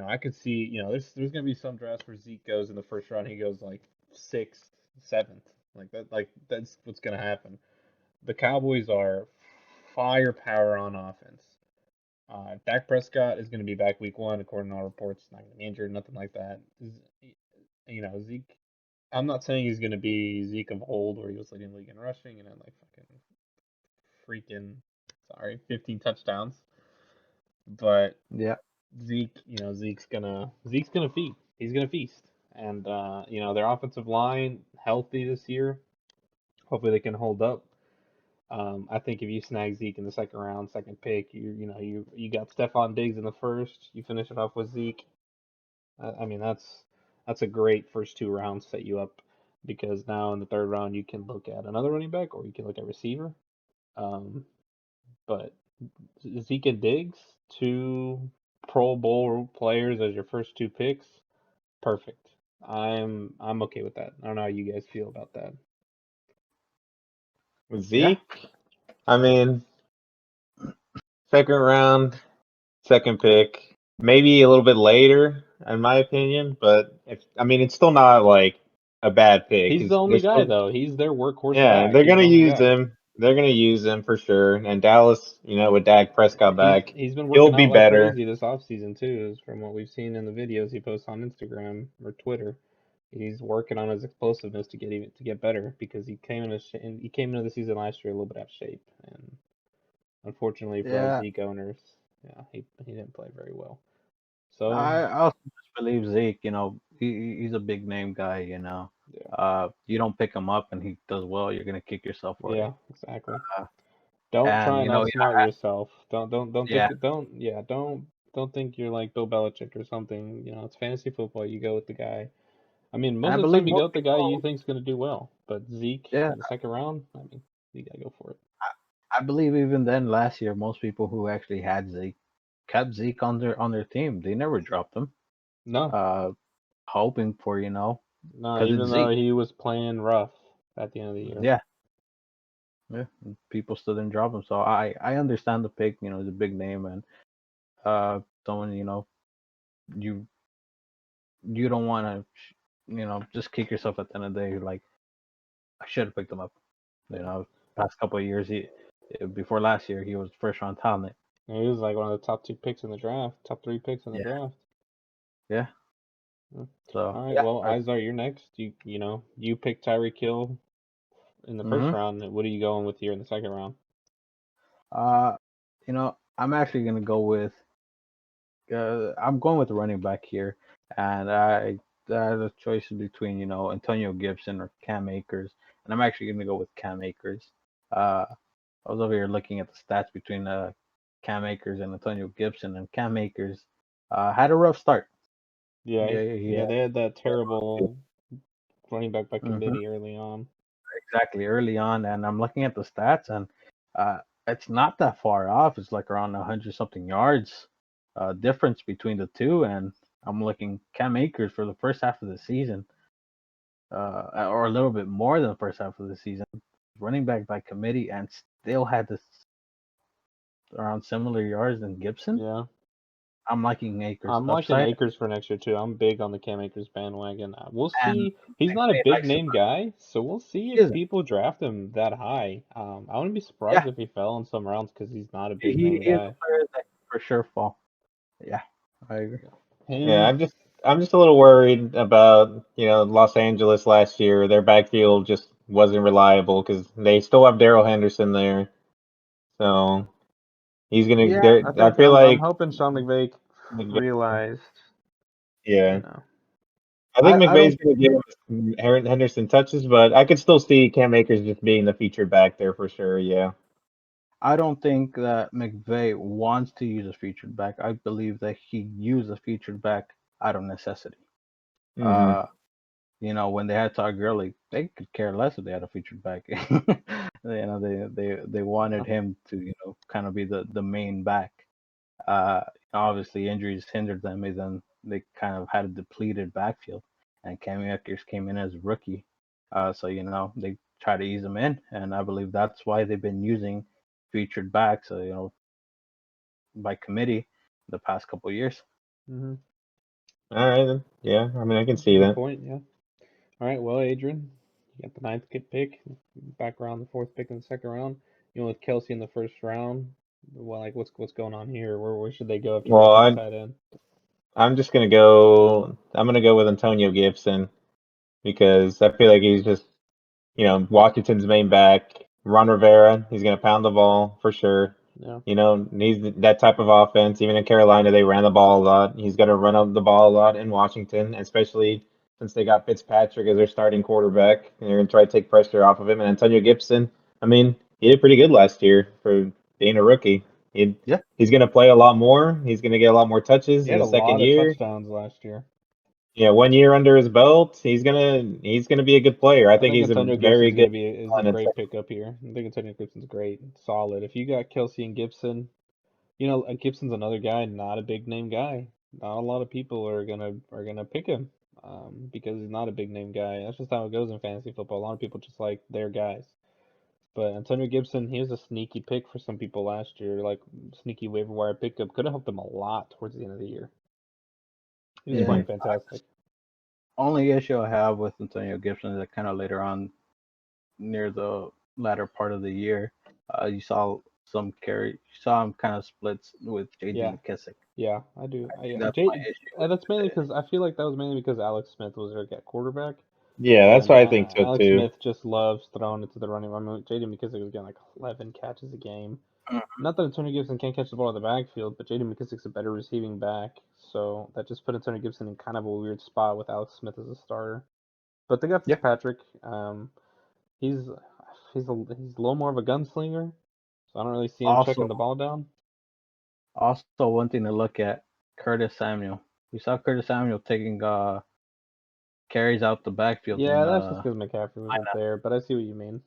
I could see, there's gonna be some drafts where Zeke goes in the first round, he goes like sixth, seventh, like that's what's gonna happen. The Cowboys are firepower on offense. Dak Prescott is gonna be back week one, according to all reports. Not gonna be injured, nothing like that. Zeke. I'm not saying he's gonna be Zeke of old, where he was leading the league in rushing and had like fucking freaking, sorry, 15 touchdowns. But Yeah. Zeke's gonna feast. He's gonna feast. And their offensive line healthy this year. Hopefully they can hold up. I think if you snag Zeke in the second round, second pick, you got Stephon Diggs in the first. You finish it off with Zeke. I mean that's a great first two rounds set you up because now in the third round you can look at another running back or you can look at receiver. Um, but Zeke and Diggs, two Pro Bowl players as your first two picks, perfect. I'm okay with that. I don't know how you guys feel about that. With Yeah. Zeke, I mean, second round, second pick. maybe a little bit later, in my opinion. But it's still not like a bad pick He's the because only there's guy still, though. He's their workhorse yeah, back. they're He's gonna the only use guy. him. They're gonna use him for sure. And Dallas, with Dak Prescott back, He's been he'll working be out like better. crazy this offseason too, is from what we've seen in the videos he posts on Instagram or Twitter. He's working on his explosiveness to get better because he came into the season last year a little bit out of shape, and unfortunately for our Yeah, Zeke owners, yeah, he didn't play very well. So I also just believe Zeke. He's a big name guy. yeah, You don't pick him up and he does well, you're gonna kick yourself for it. yeah, exactly. Uh, Don't and try and outsmart yourself. yeah, Don't think you're like Bill Belichick or something. It's fantasy football. You go with the guy. I mean, and most I of the time believe you go most with the guy you people. think's gonna do well. But Zeke Yeah, in the second round, I mean, you gotta go for it. I believe even then last year, most people who actually had Zeke kept Zeke on their team. They never dropped him. No, Uh, Hoping for no, because it's even though Zeke. he was playing rough at the end of the year. Yeah, yeah. People still didn't drop him, so I understand the pick. He's a big name and someone you you don't want to just kick yourself at the end of the day. Like I should have picked him up. Past couple of years, before last year, he was first round talent. He was like one of the top two picks in the draft, top three picks in the Yeah, draft. yeah. Yeah. So All right, yeah. well, Izar, you're next. You picked Tyreek Hill in the first Mm-hmm. round. What are you going with here in the second round? Uh, I'm actually gonna go with. I'm going with the running back here, and I have a choice between Antonio Gibson or Cam Akers, and I'm actually gonna go with Cam Akers. Uh, I was over here looking at the stats between Cam Akers and Antonio Gibson, and Cam Akers had a rough start. Yeah, Yeah, he yeah, had. they had that terrible running back by Mhm. committee early on. Exactly, early on, and I'm looking at the stats, and uh, it's not that far off. It's like around 100 something yards difference between the two, and I'm looking Cam Akers for the first half of the season, or a little bit more than the first half of the season, running back by committee, and still had this around similar yards than Gibson. Yeah, I'm liking Akers' I'm liking upside, Akers for next year too. I'm big on the Cam Akers bandwagon. We'll and see. He's not a McVay big likes him. name guy, so we'll see He if isn't. people draft him that high. I wouldn't be Yeah, surprised if he fell in some rounds because he's not a big he name is a guy. player that can for sure fall. Yeah, I agree. Yeah. Yeah, Him, I'm just a little worried about Los Angeles last year. Their backfield just wasn't reliable because they still have Daryl Henderson there, so he's gonna. yeah, There, I I think feel I'm like hoping Sean McVay realized, you yeah, know, I think I McVay's don't gonna give Henderson touches, but I could still see Cam Akers just being the featured back there for sure. Yeah. I don't think that McVay wants to use a featured back. I believe that he used a featured back out of necessity. Hmm. Uh, when they had Todd Gurley, they could care less if they had a featured back. They yeah, wanted him to kind of be the main back. Uh, Obviously injuries hindered them, and then they kind of had a depleted backfield. And Cam Akers came in as a rookie, so they try to ease him in, and I believe that's why they've been using featured backs, by committee the past couple of years. hmm All right then. Yeah, I can see good that. point. Yeah. All right, well, Adrian, you got the ninth pick, back around the fourth pick in the second round. You went with Kelsey in the first round. Well, like, what's going on here? Where should they go after Well, taking a tight end? I'm just gonna go. I'm gonna go with Antonio Gibson because I feel like he's just Washington's main back. Ron Rivera, he's going to pound the ball for sure. Yeah. Needs that type of offense. Even in Carolina, they ran the ball a lot. He's going to run up the ball a lot in Washington, especially since they got Fitzpatrick as their starting quarterback. And they're going to try to take pressure off of him. And Antonio Gibson, he did pretty good last year for being a rookie. Yeah, He's going to play a lot more. He's going to get a lot more touches He in had a his second lot of year. touchdowns last year. Yeah, 1 year under his belt, he's gonna be a good player. I I think think he's a Antonio very Gibson's good gonna be is a talent. great pickup here. I think Antonio Gibson's great, solid. If you got Kelsey and Gibson, Gibson's another guy, not a big name guy. Not a lot of people are gonna pick him, because he's not a big name guy. That's just how it goes in fantasy football. A lot of people just like their guys. But Antonio Gibson, he was a sneaky pick for some people last year, like sneaky waiver wire pickup. Could have helped them a lot towards the end of the year. He was Yeah. playing fantastic. Only issue I have with Antonio Gibson is that kind of later on, near the latter part of the year, you saw him kind of splits with J.D. Yeah, McKissick. yeah, I do. I think Yeah, that's my issue with That's mainly it. because I feel like that was mainly because Alex Smith was their quarterback, Yeah, that's and what I think so Alex too. Smith just loves throwing it to the running. I mean, J.D. McKissick was getting like 11 catches a game. Mhm. Not that Antonio Gibson can't catch the ball in the backfield, but J.D. McKissick's a better receiving back, so that just put Antonio Gibson in kind of a weird spot with Alex Smith as a starter. But they got Yeah. Fitzpatrick. He's he's a little more of a gunslinger, so I don't really see him Also, checking the ball down. one thing to look at, Curtis Samuel. We saw Curtis Samuel taking carries out the backfield Yeah, in that's just because McCaffrey wasn't there, but I see what you mean.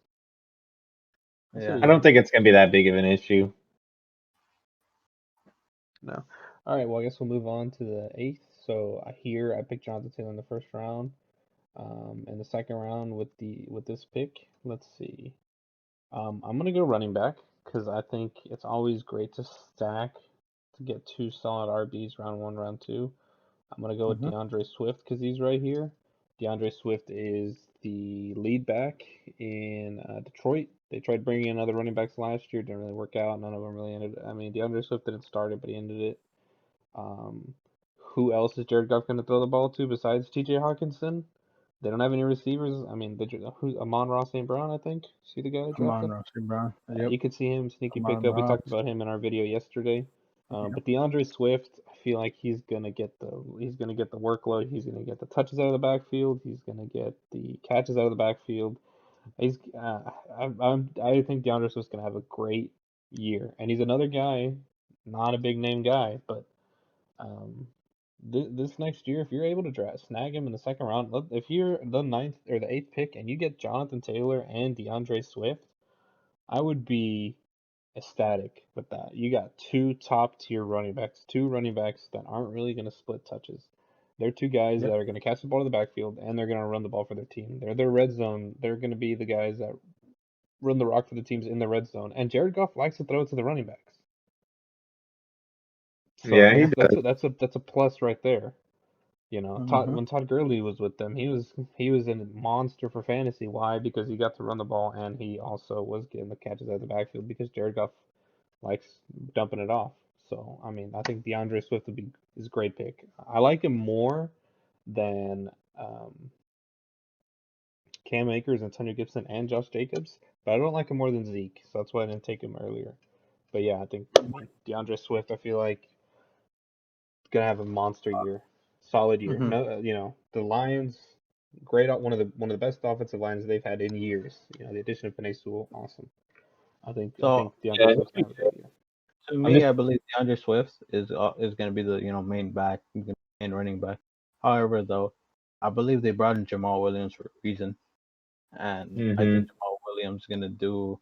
I see what yeah. I you don't mean. think it's gonna be that big of an issue. No. All right. Well, I guess we'll move on to the eighth. So here I picked Jonathan Taylor in the first round. In the second round with this pick, let's see. I'm gonna go running back because I think it's always great to stack to get two solid RBs round one, round two. I'm gonna go with Hmm. DeAndre Swift because he's right here. DeAndre Swift is the lead back in Detroit. They tried bringing in other running backs last year, didn't really work out. None of them really ended. I mean, DeAndre Swift didn't start it, but he ended it. Um, who else is Jared Goff going to throw the ball to besides T.J. Hawkinson? They don't have any receivers. I mean, who's Amon-Ra St. Brown? I think. See the guy they Come on, drafted? Rusty Brown. Yep. You could see him sneaky Come on, pickup. We Ross. talked about him in our video yesterday. Yep. But DeAndre Swift, I feel like he's gonna get the workload. He's gonna get the touches out of the backfield. He's gonna get the catches out of the backfield. He's I think DeAndre Swift's gonna have a great year, and he's another guy, not a big name guy, but um, this next year, if you're able to snag him in the second round, if you're the ninth or the eighth pick and you get Jonathan Taylor and DeAndre Swift, I would be ecstatic with that. You got two top tier running backs, two running backs that aren't really going to split touches. They're two guys Yep. that are going to catch the ball to the backfield and they're going to run the ball for their team. They're their red zone. They're going to be the guys that run the rock for the teams in the red zone. And Jared Goff likes to throw it to the running backs. So Yeah, he does. that's a plus right there. You know, Hmm. when Todd Gurley was with them, he was a monster for fantasy. Why? Because he got to run the ball and he also was getting the catches out of the backfield because Jared Goff likes dumping it off. So I mean, I think DeAndre Swift is a great pick. I like him more than Cam Akers, Antonio Gibson, and Josh Jacobs, but I don't like him more than Zeke. So that's why I didn't take him earlier. But yeah, I mean DeAndre Swift. I feel like gonna have a monster year, solid year. Hmm. No, the Lions, one of the best offensive lines they've had in years. The addition of Penei Sewell, awesome. I So think DeAndre Yeah, Swift's gonna have a great year. to I'm me, just I believe DeAndre Swift is going to be the main back, main running back. However, though, I believe they brought in Jamal Williams for a reason, and I hmm think Jamal Williams is going to do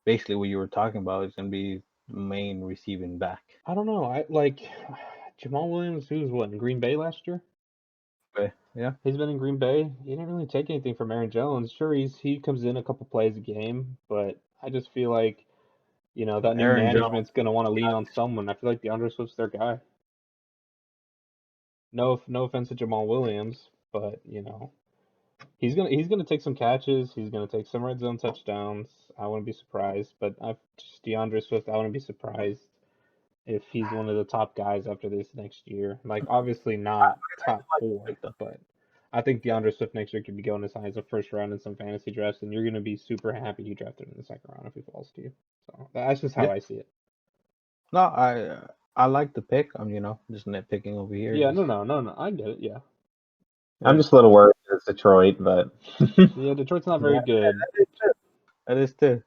basically what you were talking about. He's going to be the main receiving back. I don't know. I like Jamal Williams, who was what in Green Bay last year. Okay. Yeah. He's been in Green Bay. He didn't really take anything from Aaron Jones. Sure, he comes in a couple plays a game, but I just feel like that new Aaron Jones. management's gonna want to lean on someone. I feel like DeAndre Swift's their guy. No offense to Jamal Williams, but he's gonna take some catches. He's gonna take some red zone touchdowns. I wouldn't be surprised, but just DeAndre Swift. I wouldn't be surprised if he's one of the top guys after this next year. Like obviously not top four, Like the, but I think DeAndre Swift next year could be going as high as a first round in some fantasy drafts, and you're gonna be super happy you drafted him in the second round if he falls to you. So that's just how yeah. I see it. No, I like the pick. I'm just nitpicking over here. Yeah, Just no, I get it. Yeah, I'm yeah. just a little worried that it's Detroit, but yeah. Detroit's not very Yeah, good. that is too.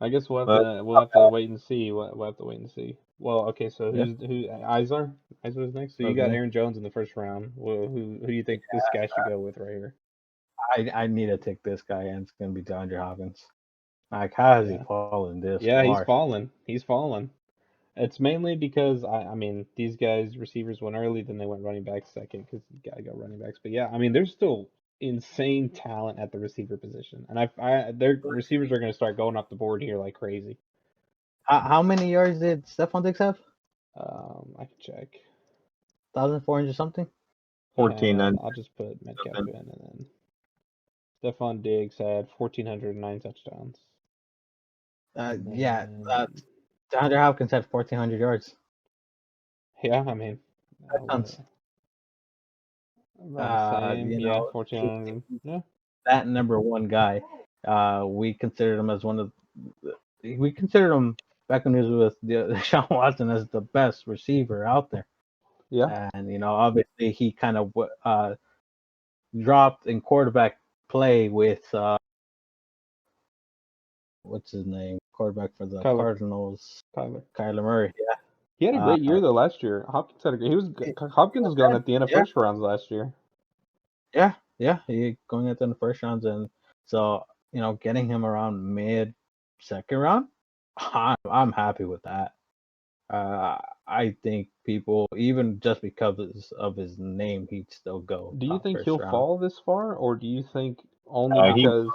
I guess but we'll have to wait and see. We'll have to wait and see. Well, okay. So Yeah. who Izhar? Izhar's next. So you got Okay. Aaron Jones in the first round. Well, who do you think this guy should go with right here? I need to take this guy, and it's gonna be DeAndre Hopkins. Like, how has he Yeah. fallen this Yeah, he's far? fallen. He's fallen. It's mainly because I mean these guys receivers went early, then they went running back second because you gotta go running backs. But yeah, I mean they're still insane talent at the receiver position, and their receivers are going to start going up the board here like crazy. How many yards did Stephon Diggs have? I can check. 1,400 something. 14 and I'll just put Metcalf in, and then Stephon Diggs had 1,409 touchdowns. Yeah. DeAndre Hopkins had 1,400 yards. Yeah, I mean, Touchdowns. about the same. You Yeah, know, 1,400. Yeah. that number one guy. We considered him as we considered him back when he was with Deshaun Watson as the best receiver out there. Yeah. And obviously he kind of dropped in quarterback play with what's his name, quarterback for the Cardinals, Kyler Murray. Yeah, he had a great year though last year. Hopkins had a great. Hopkins was going at the end of first rounds last year. Yeah, he going at the end of first rounds, and so getting him around mid second round, I'm happy with that. I think people, even just because of his name, he'd still go. Do you think he'll round. fall this far, or do you think only because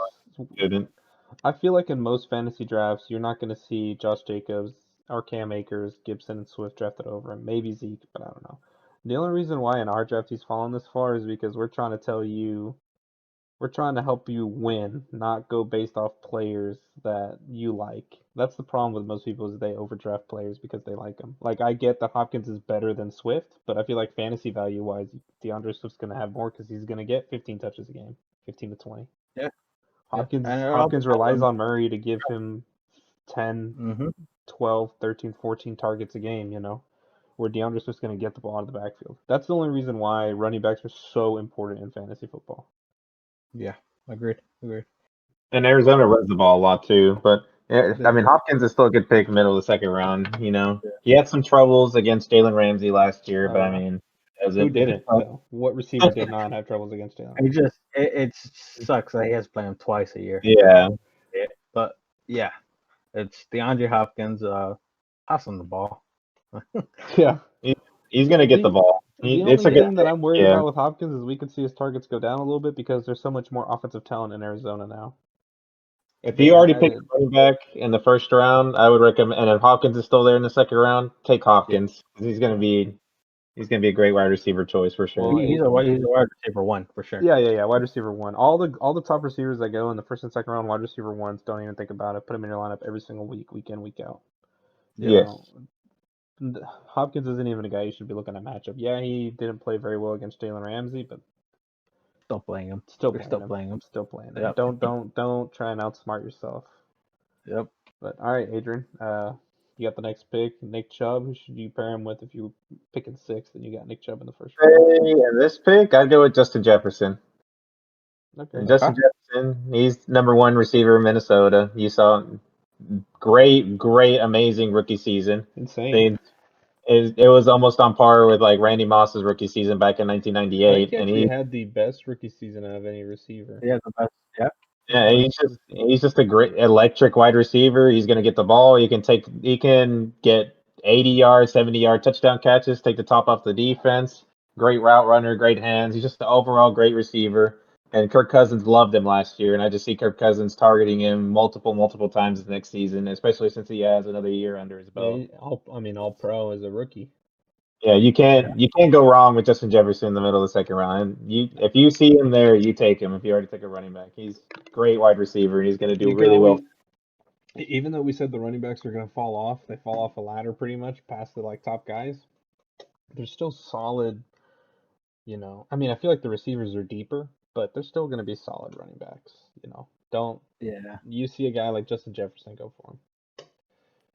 I feel like in most fantasy drafts you're not going to see Josh Jacobs or Cam Akers, Gibson, and Swift drafted over him. Maybe Zeke, but I don't know. The only reason why in our draft he's fallen this far is because we're trying to help you win, not go based off players that you like. That's the problem with most people is they overdraft players because they like them. Like I get that Hopkins is better than Swift, but I feel like fantasy value wise, DeAndre Swift's gonna have more because he's gonna get 15 touches a game, 15 to 20. Yeah. Hopkins relies on Murray to give him 10, 12, 13, 14 targets a game. Where DeAndre Swift's gonna get the ball out of the backfield. That's the only reason why running backs are so important in fantasy football. Yeah, agreed. And Arizona runs the ball a lot too, but I mean Hopkins is still a good pick middle of the second round. He had some troubles against Jalen Ramsey last year, but I mean, who didn't though? What receiver did not have troubles against Jalen Ramsey? It sucks that he has to play him twice a year. Yeah, but yeah, it's DeAndre Hopkins. Pass on the ball. Yeah, he's gonna get the ball. The only thing that I'm worried about with Hopkins is we could see his targets go down a little bit because there's so much more offensive talent in Arizona now. If you already picked running back in the first round, I would recommend. And if Hopkins is still there in the second round, take Hopkins. He's gonna be a great wide receiver choice for sure. Well, he's a wide receiver one for sure. Yeah. Wide receiver one. All the top receivers that go in the first and second round, wide receiver ones. Don't even think about it. Put them in your lineup every single week, week in, week out. Yes. Hopkins isn't even a guy you should be looking at matchup. Yeah, he didn't play very well against Jalen Ramsey, but still playing him. Still playing him. Yep. Don't try and outsmart yourself. Yep. But all right, Adrian. You got the next pick, Nick Chubb. Who should you pair him with if you picking sixth and you got Nick Chubb in the first round? In this pick, I'd go with Justin Jefferson. Okay. Justin Jefferson, he's number one receiver in Minnesota. You saw great, amazing rookie season. Insane. It was almost on par with like Randy Moss's rookie season back in 1998. I think he actually had the best rookie season out of any receiver. Yeah, the best. Yeah. Yeah, he's just a great electric wide receiver. He's gonna get the ball. He can get 80-yard, 70-yard touchdown catches, take the top off the defense. Great route runner, great hands. He's just an overall great receiver. And Kirk Cousins loved him last year, and I just see Kirk Cousins targeting him multiple times next season, especially since he has another year under his belt. Yeah, all pro as a rookie. Yeah, you can't go wrong with Justin Jefferson in the middle of the second round. If you see him there, you take him. If you already took a running back, he's a great wide receiver, and he's going to do really well. Even though we said the running backs are going to fall off, they fall off a ladder pretty much past the top guys. They're still solid. I mean, I feel like the receivers are deeper, but they're still going to be solid running backs. Don't. Yeah. You see a guy like Justin Jefferson, go for him.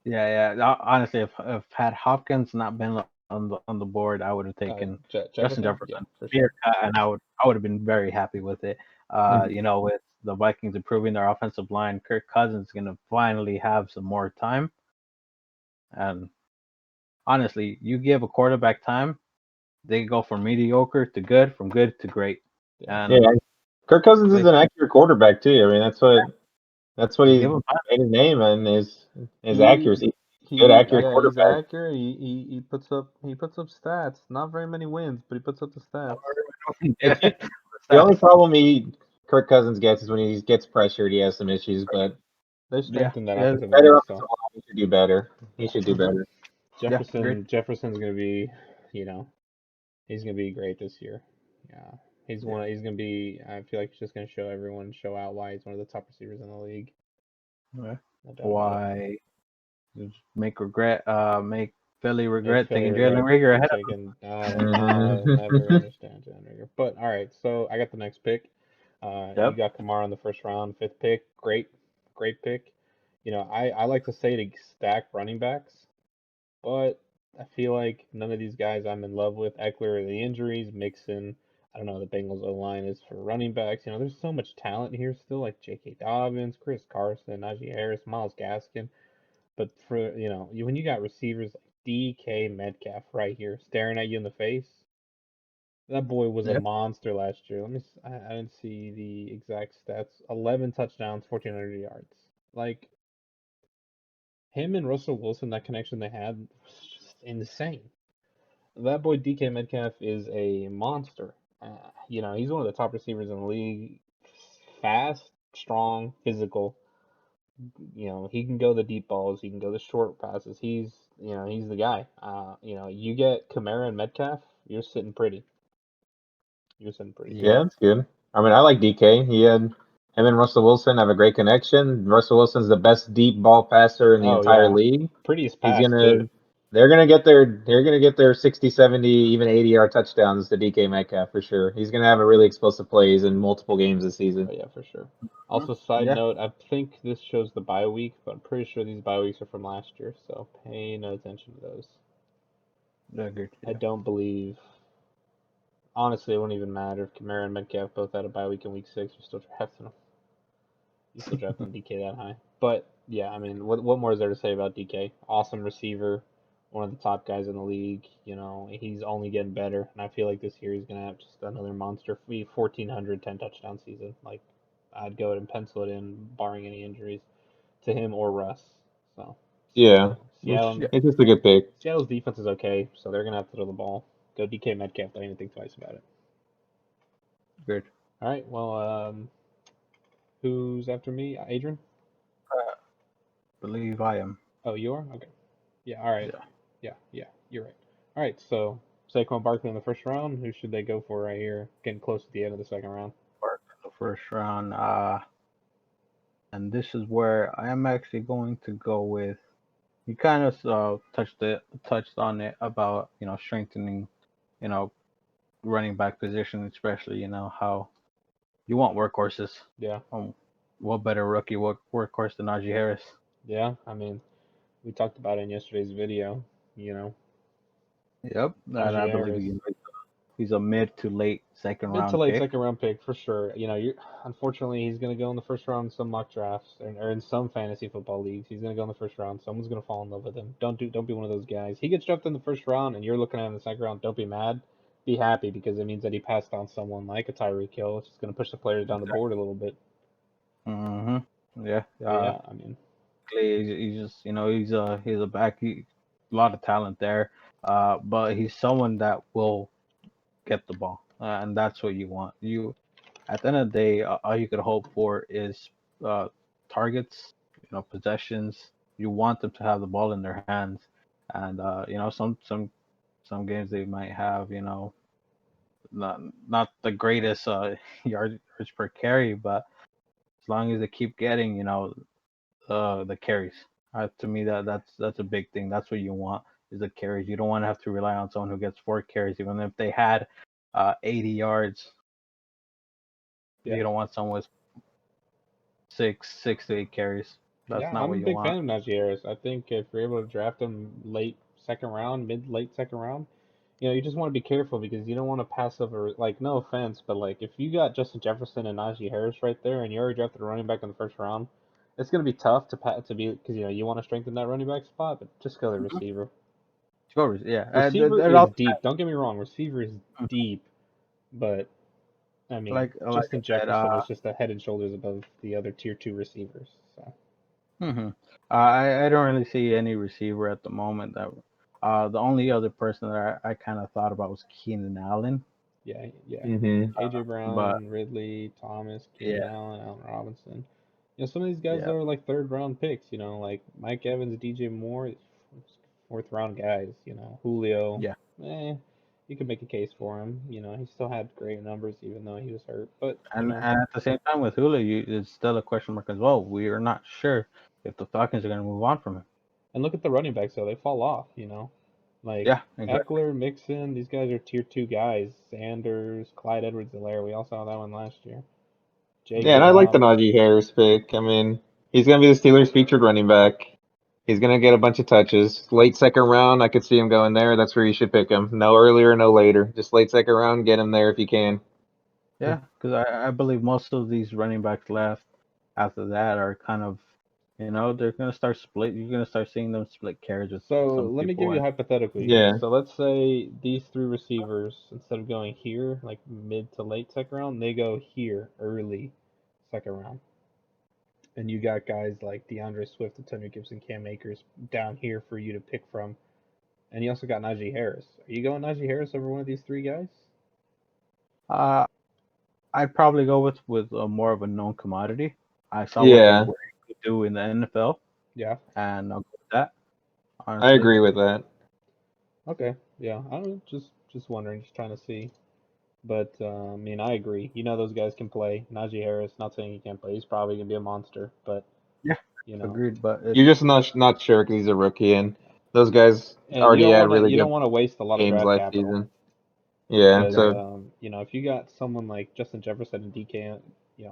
Yeah. Honestly, if had Hopkins not been on the board, I would have taken Justin Jefferson, yeah, for sure. and I would have been very happy with it. With the Vikings improving their offensive line, Kirk Cousins is gonna finally have some more time. And honestly, you give a quarterback time, they go from mediocre to good, from good to great. And Kirk Cousins is an accurate quarterback too. I mean, that's what he made his name and his accuracy. Good accurate quarterback. He's accurate. He puts up stats. Not very many wins, but he puts up the stats. The only problem Kirk Cousins gets is when he gets pressured, he has some issues. But They Yeah, strengthened that yeah, offensive better line, offensive so line, he should do better. He yeah. should do better. yeah, great. Jefferson's gonna be, you know, he's gonna be great this year. Yeah, Yeah. he's gonna be. I feel like he's just gonna show out why he's one of the top receivers in the league. Yeah. No doubt about it. Why make Philly Make regret Philly taking Jalen regret Rieger ahead of taking. I'll never Mhm. understand Jalen Reagor. But all right, so I got the next pick. You Yep. got Kamara in the first round, fifth pick. Great pick. You know, I like to say to stack running backs, but I feel like none of these guys I'm in love with. Eckler, the injuries, Mixon. I don't know. The Bengals O line is for running backs. You know, there's so much talent here still, like J.K. Dobbins, Chris Carson, Najee Harris, Miles Gaskin. But for when you got receivers like DK Metcalf right here staring at you in the face, that boy was a Yep. monster last year. I didn't see the exact stats. 11 touchdowns, 1,400 yards. Like him and Russell Wilson, that connection they had was just insane. That boy DK Metcalf is a monster. He's one of the top receivers in the league. Fast, strong, physical. He can go the deep balls, he can go the short passes. He's the guy. You get Kamara and Metcalf, you're sitting pretty. You're sitting pretty. Yeah, Yep. that's good. I mean, I like DK. Him and Russell Wilson have a great connection. Russell Wilson's the best deep ball passer in the Oh entire yeah, league. prettiest He's pass too. they're gonna get their 60, 70, even 80-yard touchdowns to DK Metcalf for sure. He's gonna have a really explosive plays in multiple games this season. Oh yeah, for sure. Mhm. Also, side Yeah. note, I think this shows the bye week, but I'm pretty sure these bye weeks are from last year, so pay no attention to those. Yeah, good. I Yeah. don't believe. Honestly, it wouldn't even matter if Kamara and Metcalf both had a bye week in week 6. You're still drafting them. You still drafting DK that high. But yeah, I mean, what more is there to say about DK? Awesome receiver, one of the top guys in the league. He's only getting better, and I feel like this year he's gonna have just another monster 1,400 10 touchdown season. Like I'd go ahead and pencil it in, barring any injuries to him or Russ. So Yeah, Seattle, Yeah, it's just a good pick. Seattle's defense is okay, so they're gonna have to throw the ball. Go DK Metcalf. Don't even think twice about it. good. All right. Well, who's after me? Adrian. Believe I am. Oh, you are. Okay. Yeah. All right. Yeah. Yeah. You're right. All right. So Saquon Barkley in the first round. Who should they go for right here? Getting close to the end of the second round. Park in the first round. And this is where I am actually going to go with. You kind of touched on it about strengthening, you know running back position, especially how you want workhorses. Yeah. Um, what better rookie workhorse than Najee Harris? Yeah. I mean, we talked about it in yesterday's video. Yep, and Najee I believe Harris. he's a mid to late second Mid to round late pick. second round pick for sure. Unfortunately he's gonna go in the first round in some mock drafts or in some fantasy football leagues. He's gonna go in the first round. Someone's gonna fall in love with him. Don't be one of those guys. He gets drafted in the first round and you're looking at him in the second round. Don't be mad. Be happy because it means that he passed on someone like a Tyreek Hill. It's just gonna push the players down the board a little bit. Yeah. But yeah, I mean, He's just he's a back. A lot of talent there. But he's someone that will get the ball, and that's what you want. At the end of the day, all you could hope for is targets, possessions. You want them to have the ball in their hands, and some games they might have, not the greatest yards per carry, but as long as they keep getting, the carries. To me, that's a big thing. That's what you want is the carries. You don't want to have to rely on someone who gets 4 carries, even if they had 80 yards. yeah. You don't want someone with six to 8 carries. That's Yeah, not I'm what a you big want. fan of Najee Harris. I think if you're able to draft him late second round, mid late second round, you just want to be careful because you don't want to pass over. Like, no offense, but like if you got Justin Jefferson and Najee Harris right there, and you already drafted a running back in the first round, it's gonna be tough to be because you want to strengthen that running back spot, but just go the Mhm. receiver. Sure, yeah, Receiver it is also, deep. Don't get me wrong, receiver is deep, but I mean like I Justin said, Jefferson is just a head and shoulders above the other tier two receivers. So hmm I don't really see any receiver at the moment that. The only other person that I kind of thought about was Keenan Allen. Yeah. Mm-hmm. AJ Brown, But Ridley, Thomas, Keenan yeah, Allen, Allen Robinson. Some of these guys yeah, are like third round picks. Like Mike Evans, DJ Moore, fourth round guys. Julio. yeah. Eh, you could make a case for him. He still had great numbers even though he was hurt. But And at the same time with Hula, it's still a question mark as well. We are not sure if the Falcons are going to move on from him. and look at the running backs though; they fall off. Like Yeah, exactly. Eckler, Mixon, these guys are tier two guys. Sanders, Clyde Edwards-Helaire, we all saw that one last year. Yeah, J.K. and I like the Dobbins. Najee Harris pick. I mean, he's gonna be the Steelers' featured running back. He's gonna get a bunch of touches. Late second round, I could see him going there. That's where you should pick him. No earlier, no later. Just late second round, get him there if you can. Yeah, because I believe most of these running backs left after that are kind of, they're going to start split. You're going to start seeing them split carries with So some let me give people. you And hypothetically here. Yeah, So let's say these three receivers, instead of going here, like mid to late second round, they go here early second round. And you got guys like DeAndre Swift, Antonio Gibson, Cam Akers down here for you to pick from. And you also got Najee Harris. Are you going Najee Harris over one of these three guys? uh, I'd probably go with more of a known commodity. I saw yeah, what he could do in the NFL, Yeah. and I'll go with that, I honestly. agree with that. Okay. Yeah. I don't know. Just wondering, just trying to see. But I mean, I agree. Those guys can play. Najee Harris, not saying he can't play. He's probably gonna be a monster. But Yeah, you know, agreed. But You're it's just not sure because he's a rookie, and those guys and already had really you don't good want to waste a lot of games draft last capital season. Yeah, because exactly. so if you got someone like Justin Jefferson and DK,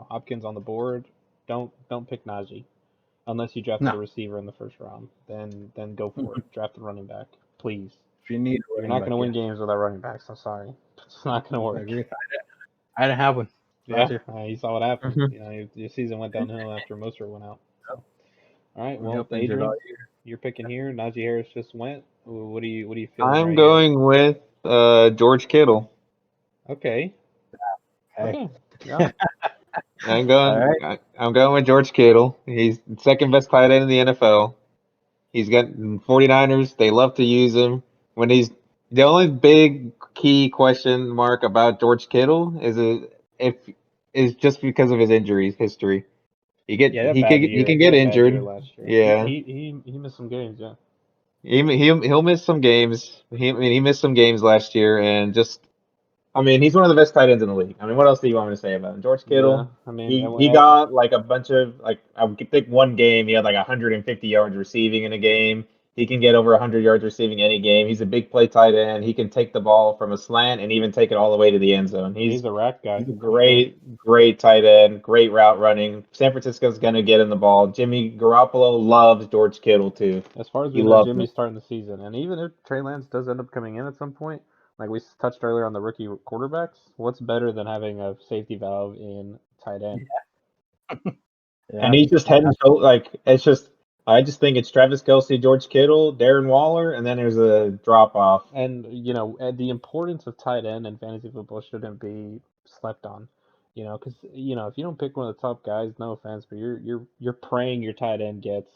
Hopkins on the board, don't pick Najee unless you drafted No, a receiver in the first round. Then go for it. Draft a running back, please. if you need a You're running not back, gonna win yes, games without running backs. I'm sorry, it's not gonna I work. agree. I didn't have one last Yeah, year. you saw what happened. mhm. Your season went downhill after Mostert went out. So, all right, well, Yep, injured all Adrian, year. you're picking here. Najee Harris just went. What are you feeling I'm right here? going with George Kittle. Okay, Hey, okay, yeah, all right. I'm going with George Kittle. He's the second best tight end in the NFL. He's got 49ers. They love to use him. When he's the only big key question mark about George Kittle if is just because of his injuries history. yeah. That bad He year. can He get had a bad year injured. last year. Yeah. He missed some games. Yeah, He'll miss some games. He missed some games last year, and just I mean, he's one of the best tight ends in the league. I mean, what else do you want me to say about him? George yeah. Kittle, I mean, he got like a bunch of like I could pick one game. He had like 150 yards receiving in a game. He can get over 100 yards receiving any game. He's a big play tight end. He can take the ball from a slant and even take it all the way to the end zone. he's a rack guy He's a for sure. great tight end, great route running. San Francisco's gonna get in the ball. Jimmy Garoppolo loves George Kittle too. As far as we He know, loves him. Jimmy's starting the season, and even if Trey Lance does end up coming in at some point, like we touched earlier on the rookie quarterbacks, what's better than having a safety valve in tight end? And Yeah, he's just head and shoulder like it's just I just think it's Travis Kelce, George Kittle, Darren Waller, and then there's a drop off. And the importance of tight end in fantasy football shouldn't be slept on. Because if you don't pick one of the top guys, no offense, but you're praying your tight end gets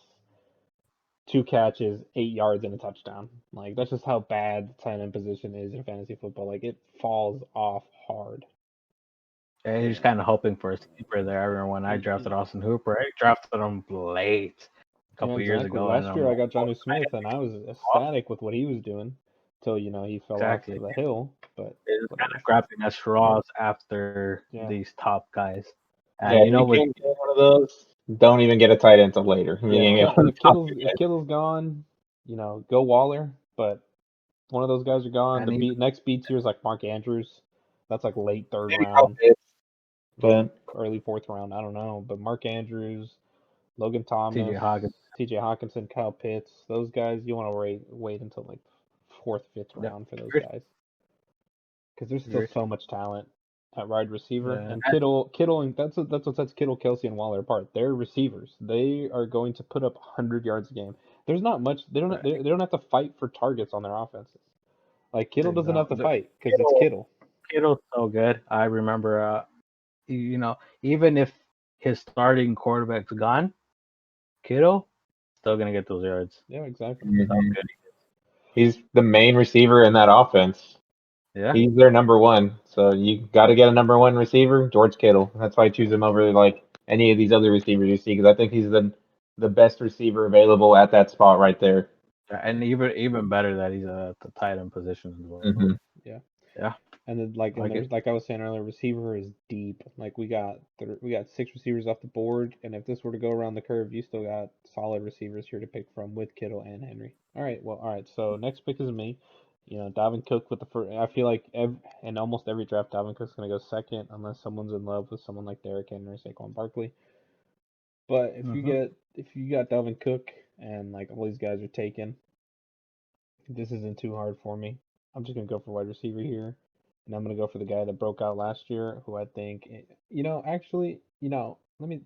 2 catches, 8 yards, and a touchdown. Like that's just how bad the tight end position is in fantasy football. Like it falls off hard. and he's And kind of hoping for a sleeper there. I remember when I drafted Austin Hooper, I drafted him late a yeah, couple years exactly. ago, and Last I'm year I like, got oh, Jonnu Smith, and I was off. ecstatic with what he was doing, till he fell off Exactly. the hill. But It's kind whatever. of grabbing at straws after Yeah. these top guys, Yeah, and if you with can't get one of those, don't even get a tight end until later. If Yeah, you can get one of If the top Kittle's two if guys. Kittle's gone, go Waller. But one of those guys are gone. and even Next B tier is like Mark Andrews. That's like late third Maybe Kyle round, Pitts, but early fourth round. I don't know. But Mark Andrews, Logan T.J. Thomas, Hoggins. T.J. Hawkinson, Kyle Pitts. Those guys you want to wait until like fourth, fifth Yep. round for those guys because there's still Very so true. much talent at wide receiver. Yeah, And Kittle, and that's what sets Kittle, Kelsey, and Waller apart. They're receivers. They are going to put up 100 yards a game. There's not much. right. They don't have to fight for targets on their offenses. Like Kittle They doesn't have don't. to fight because it's Kittle. Kittle's so good. I remember, even if his starting quarterback's gone, Kittle still gonna get those yards. Yeah, exactly. That's how mhm. good He's the main receiver in that offense. Yeah. He's their number one. So you got to get a number one receiver, George Kittle. That's why I choose him over like any of these other receivers you see, because I think he's the best receiver available at that spot right there. And even better that he's at the tight end position as well. Hmm Yeah. Yeah, And then like I like it. like I was saying earlier, receiver is deep. Like we got six receivers off the board, and if this were to go around the curve, you still got solid receivers here to pick from with Kittle and Henry. All right. So next pick is me. You know, Dalvin Cook with the first. I feel like in almost every draft, Dalvin Cook's gonna go second unless someone's in love with someone like Derrick Henry or Saquon Barkley. But Hmm if you got Dalvin Cook and like all these guys are taken, this isn't too hard for me. I'm just gonna go for wide receiver here, and I'm gonna go for the guy that broke out last year, who I think, actually, let me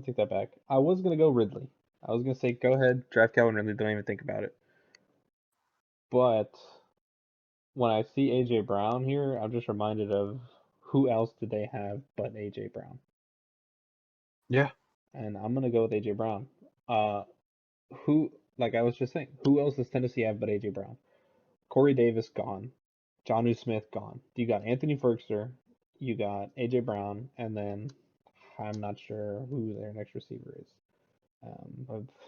take that back. I was gonna go Ridley. I was gonna say go ahead, draft Calvin Ridley. Don't even think about it. But when I see AJ Brown here, I'm just reminded of who else did they have but AJ Brown, Yeah. and I'm gonna go with AJ Brown. Uh, who like I was just saying, who else does Tennessee have but AJ Brown? Corey Davis gone. Jonnu Smith gone. You got Anthony Ferguson, you got AJ Brown, and then I'm not sure who their next receiver is.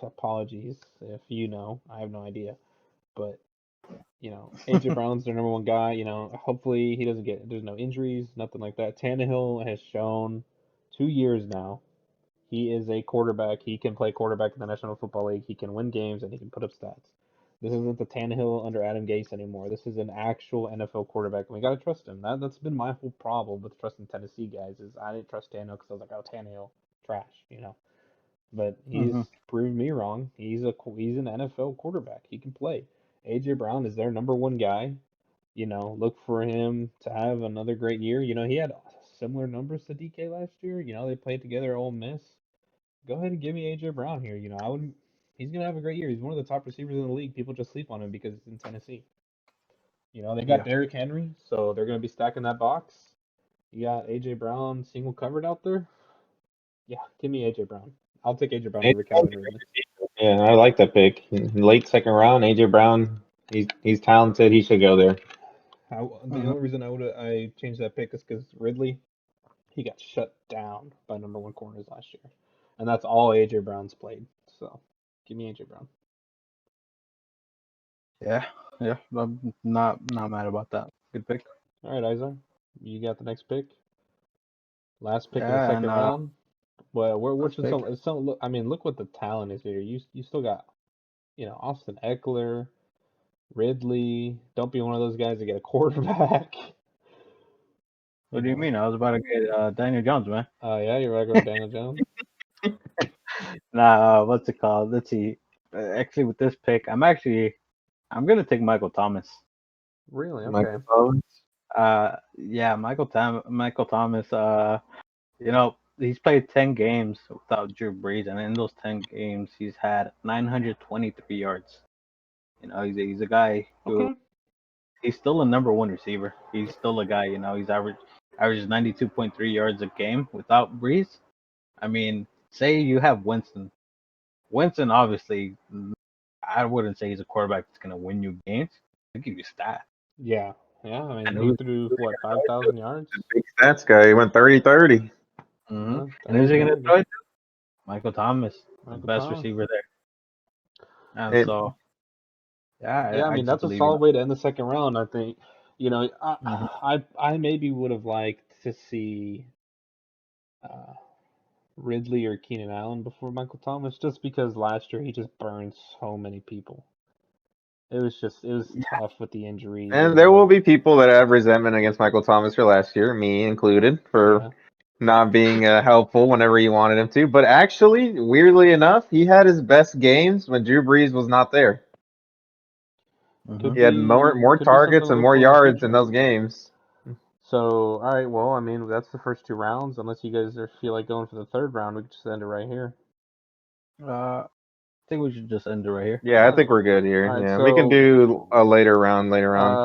Apologies if you know. I have no idea. But AJ Brown's their number one guy. Hopefully he doesn't there's no injuries, nothing like that. Tannehill has shown 2 years now he is a quarterback. He can play quarterback in the National Football League. He can win games and he can put up stats. This isn't the Tannehill under Adam Gase anymore. This is an actual NFL quarterback, and we gotta trust him. That's been my whole problem with trusting Tennessee guys is I didn't trust Tannehill because I was like, oh, Tannehill, trash. But he's hmm proved me wrong. He's an NFL quarterback. He can play. AJ Brown is their number one guy. Look for him to have another great year. He had similar numbers to DK last year. They played together at Ole Miss. Go ahead and give me AJ Brown here. I wouldn't. He's gonna have a great year. He's one of the top receivers in the league. People just sleep on him because it's in Tennessee. They got Yeah. Derrick Henry, so they're gonna be stacking that box. You got AJ Brown single covered out there. Yeah, give me AJ Brown. I'll take AJ Brown over Calvin Ridley. Yeah, I like that pick. Late second round, AJ Brown. He's talented. He should go there. The hmm only reason I changed that pick is because Ridley he got shut down by number one corners last year, and that's all AJ Brown's played. So give me AJ Brown. Yeah. Yeah. I'm not mad about that. Good pick. All right, Izar, you got the next pick. Last pick of the Yeah, second and round. Well, what last should pick. some look? I mean, look what the talent is here. You still got Austin Eckler, Ridley. Don't be one of those guys that get a quarterback. you What do you know. mean? I was about to get Daniel Jones, man. Yeah, you're right with Daniel Jones. Nah, what's it called? Let's see. Actually, with this pick, I'm gonna take Michael Thomas. Really? Okay. Michael Thomas. Yeah, Michael Thomas. He's played 10 games without Drew Brees, and in those 10 games, he's had 923 yards. He's a guy who Okay. he's still a number one receiver. He's still a guy. He's averages 92.3 yards a game without Brees. I mean, say you have Winston. Winston, obviously, I wouldn't say he's a quarterback that's gonna win you games. He'll give you stats. Yeah. Yeah. I mean, And he who's threw what 5,000 yards. Big stats guy. He went 30-30. hmm Yeah, and who's 30, he gonna 30. throw it to? Michael Thomas, the Michael best Thomas. receiver there. And It, so, yeah, Yeah, I I mean just that's a believe in solid way to end the second round. I think. him. I maybe would have liked to see uh, Ridley or Keenan Allen before Michael Thomas, just because last year he just burned so many people. It was tough with the injuries and there will and be people that have resentment against Michael Thomas for last year, me included, for yeah, not being helpful whenever you wanted him to. But actually, weirdly enough, he had his best games when Drew Brees was not there. hmm He had more could be something targets to and look more for in the yards in future. those games. So, all right, well, I mean that's the first two rounds. Unless you guys feel like going for the third round, we could just end it right here. I think we should just end it right here. Yeah, I think we're good All here. right, Yeah, we can so do a later round later on.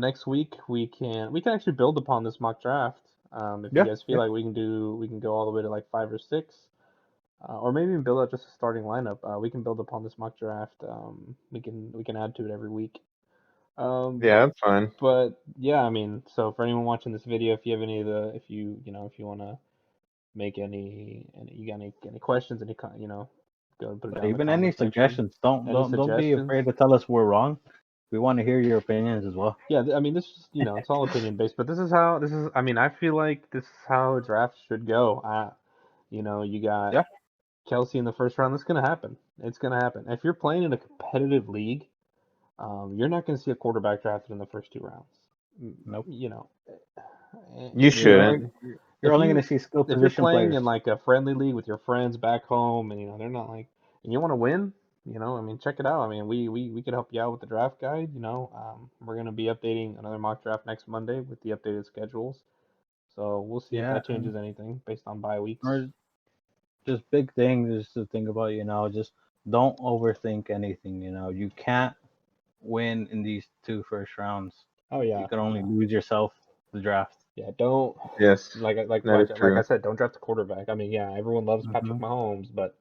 next week we can actually build upon this mock draft. If you Yeah, guys feel yeah. like we can go all the way to like 5 or 6, or maybe even build out just a starting lineup. We can build upon this mock draft. We can add to it every week. Yeah, that's fine. But yeah, I mean, so for anyone watching this video, if you have any of the, if if you want to make any, you got any questions, go and put it But down in the even any comment section. suggestions, don't Any don't don't be suggestions? afraid to tell us we're wrong. We want to hear your opinions as well. Yeah, I mean, this is, it's all opinion based, but I mean, I feel like this is how drafts should go. You got Yeah. Kelsey in the first round. That's gonna happen. It's gonna happen. If you're playing in a competitive league, you're not gonna see a quarterback drafted in the first 2 rounds. Nope. You know, You You're only shouldn't. you're if only going you to see skill if you're position playing players. in like a friendly league with your friends back home, and they're not like, and you want to win, I mean, check it out. I mean, we could help you out with the draft guide. We're gonna be updating another mock draft next Monday with the updated schedules. So we'll see if Yeah, that changes anything based on bye weeks. or just big things is to think about. Just don't overthink anything. You can't win in these two first rounds. Oh You yeah, can only no, lose yourself the draft. yeah, don't Yes, that is like I true. said, don't draft a quarterback. I mean, yeah, everyone loves Patrick Hmm. Mahomes, but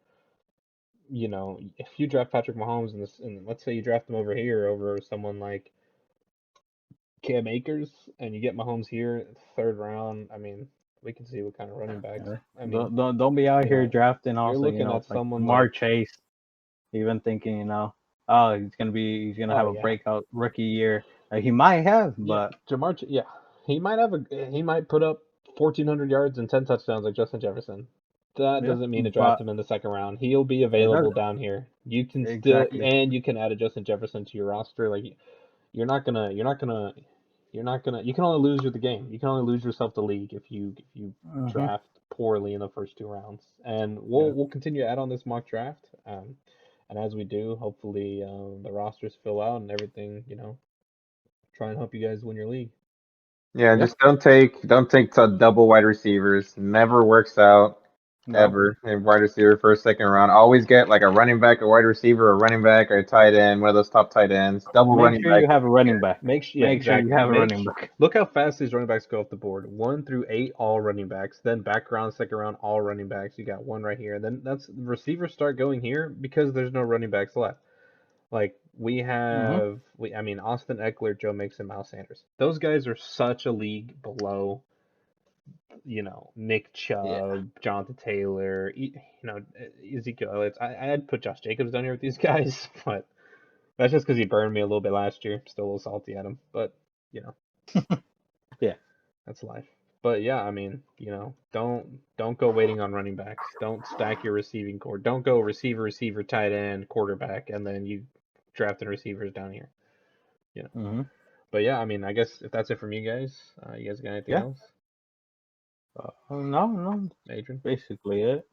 if you draft Patrick Mahomes and let's say you draft him over here over someone like Cam Akers, and you get Mahomes here, third round. I mean, we can see what kind of running backs. Yeah. I mean, Don't be out here drafting you're also. looking at Like someone Jamar like, Chase, even thinking oh he's gonna oh have a yeah, breakout rookie year. He might have, yeah, but yeah, he might put up 1,400 yards and 10 touchdowns like Justin Jefferson. That yeah, doesn't mean to draft but him in the second round. He'll be it does available down here. You can still, exactly. and you can add a Justin Jefferson to your roster. Like you can only lose the game. You can only lose yourself the league if you Hmm. draft poorly in the first 2 rounds. And we'll Yeah. we'll continue to add on this mock draft. And as we do, hopefully the rosters fill out and everything. Try and help you guys win your league. Yeah, Yeah. just don't take double wide receivers. Never works out No. ever. A wide receiver first, second round. Always get like a running back, a wide receiver, a running back, or a tight end, one of those top tight ends. Double Make running sure back. you have a running back. Yeah, Make sure you exactly. have a running back. Look how fast these running backs go off the board. 1 through 8, all running backs. Then back round, second round, all running backs. You got one right here. Then that's receivers start going here because there's no running backs left. Like Hmm. I mean, Austin Eckler, Joe Mixon, Miles Sanders. Those guys are such a league below, Nick Yeah. Chubb, Jonathan Taylor, Ezekiel Elliott. I'd put Josh Jacobs down here with these guys, but that's just because he burned me a little bit last year. Still a little salty at him, but you know, Yeah. that's life. But yeah, I mean, don't go waiting on running backs. Don't stack your receiving core. Don't go receiver, tight end, quarterback, and then you drafting receivers down here. You know. Hmm. But yeah, I mean, I guess if that's it from you guys, you guys got anything Yeah. else, No. Adrian? Basically it.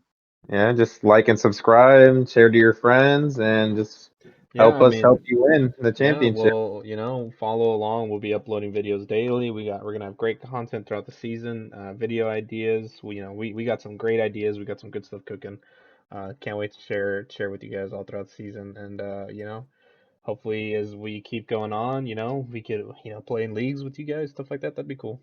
Yeah, just like and subscribe, share to your friends, and just Yeah, help I us help mean, you win the yeah, championship. well, follow along. We'll be uploading videos daily. We're gonna have great content throughout the season. Video ideas. We got some great ideas. We got some good stuff cooking. Can't wait to share with you guys all throughout the season. And hopefully as we keep going on, we could play in leagues with you guys, stuff like that. That'd be cool.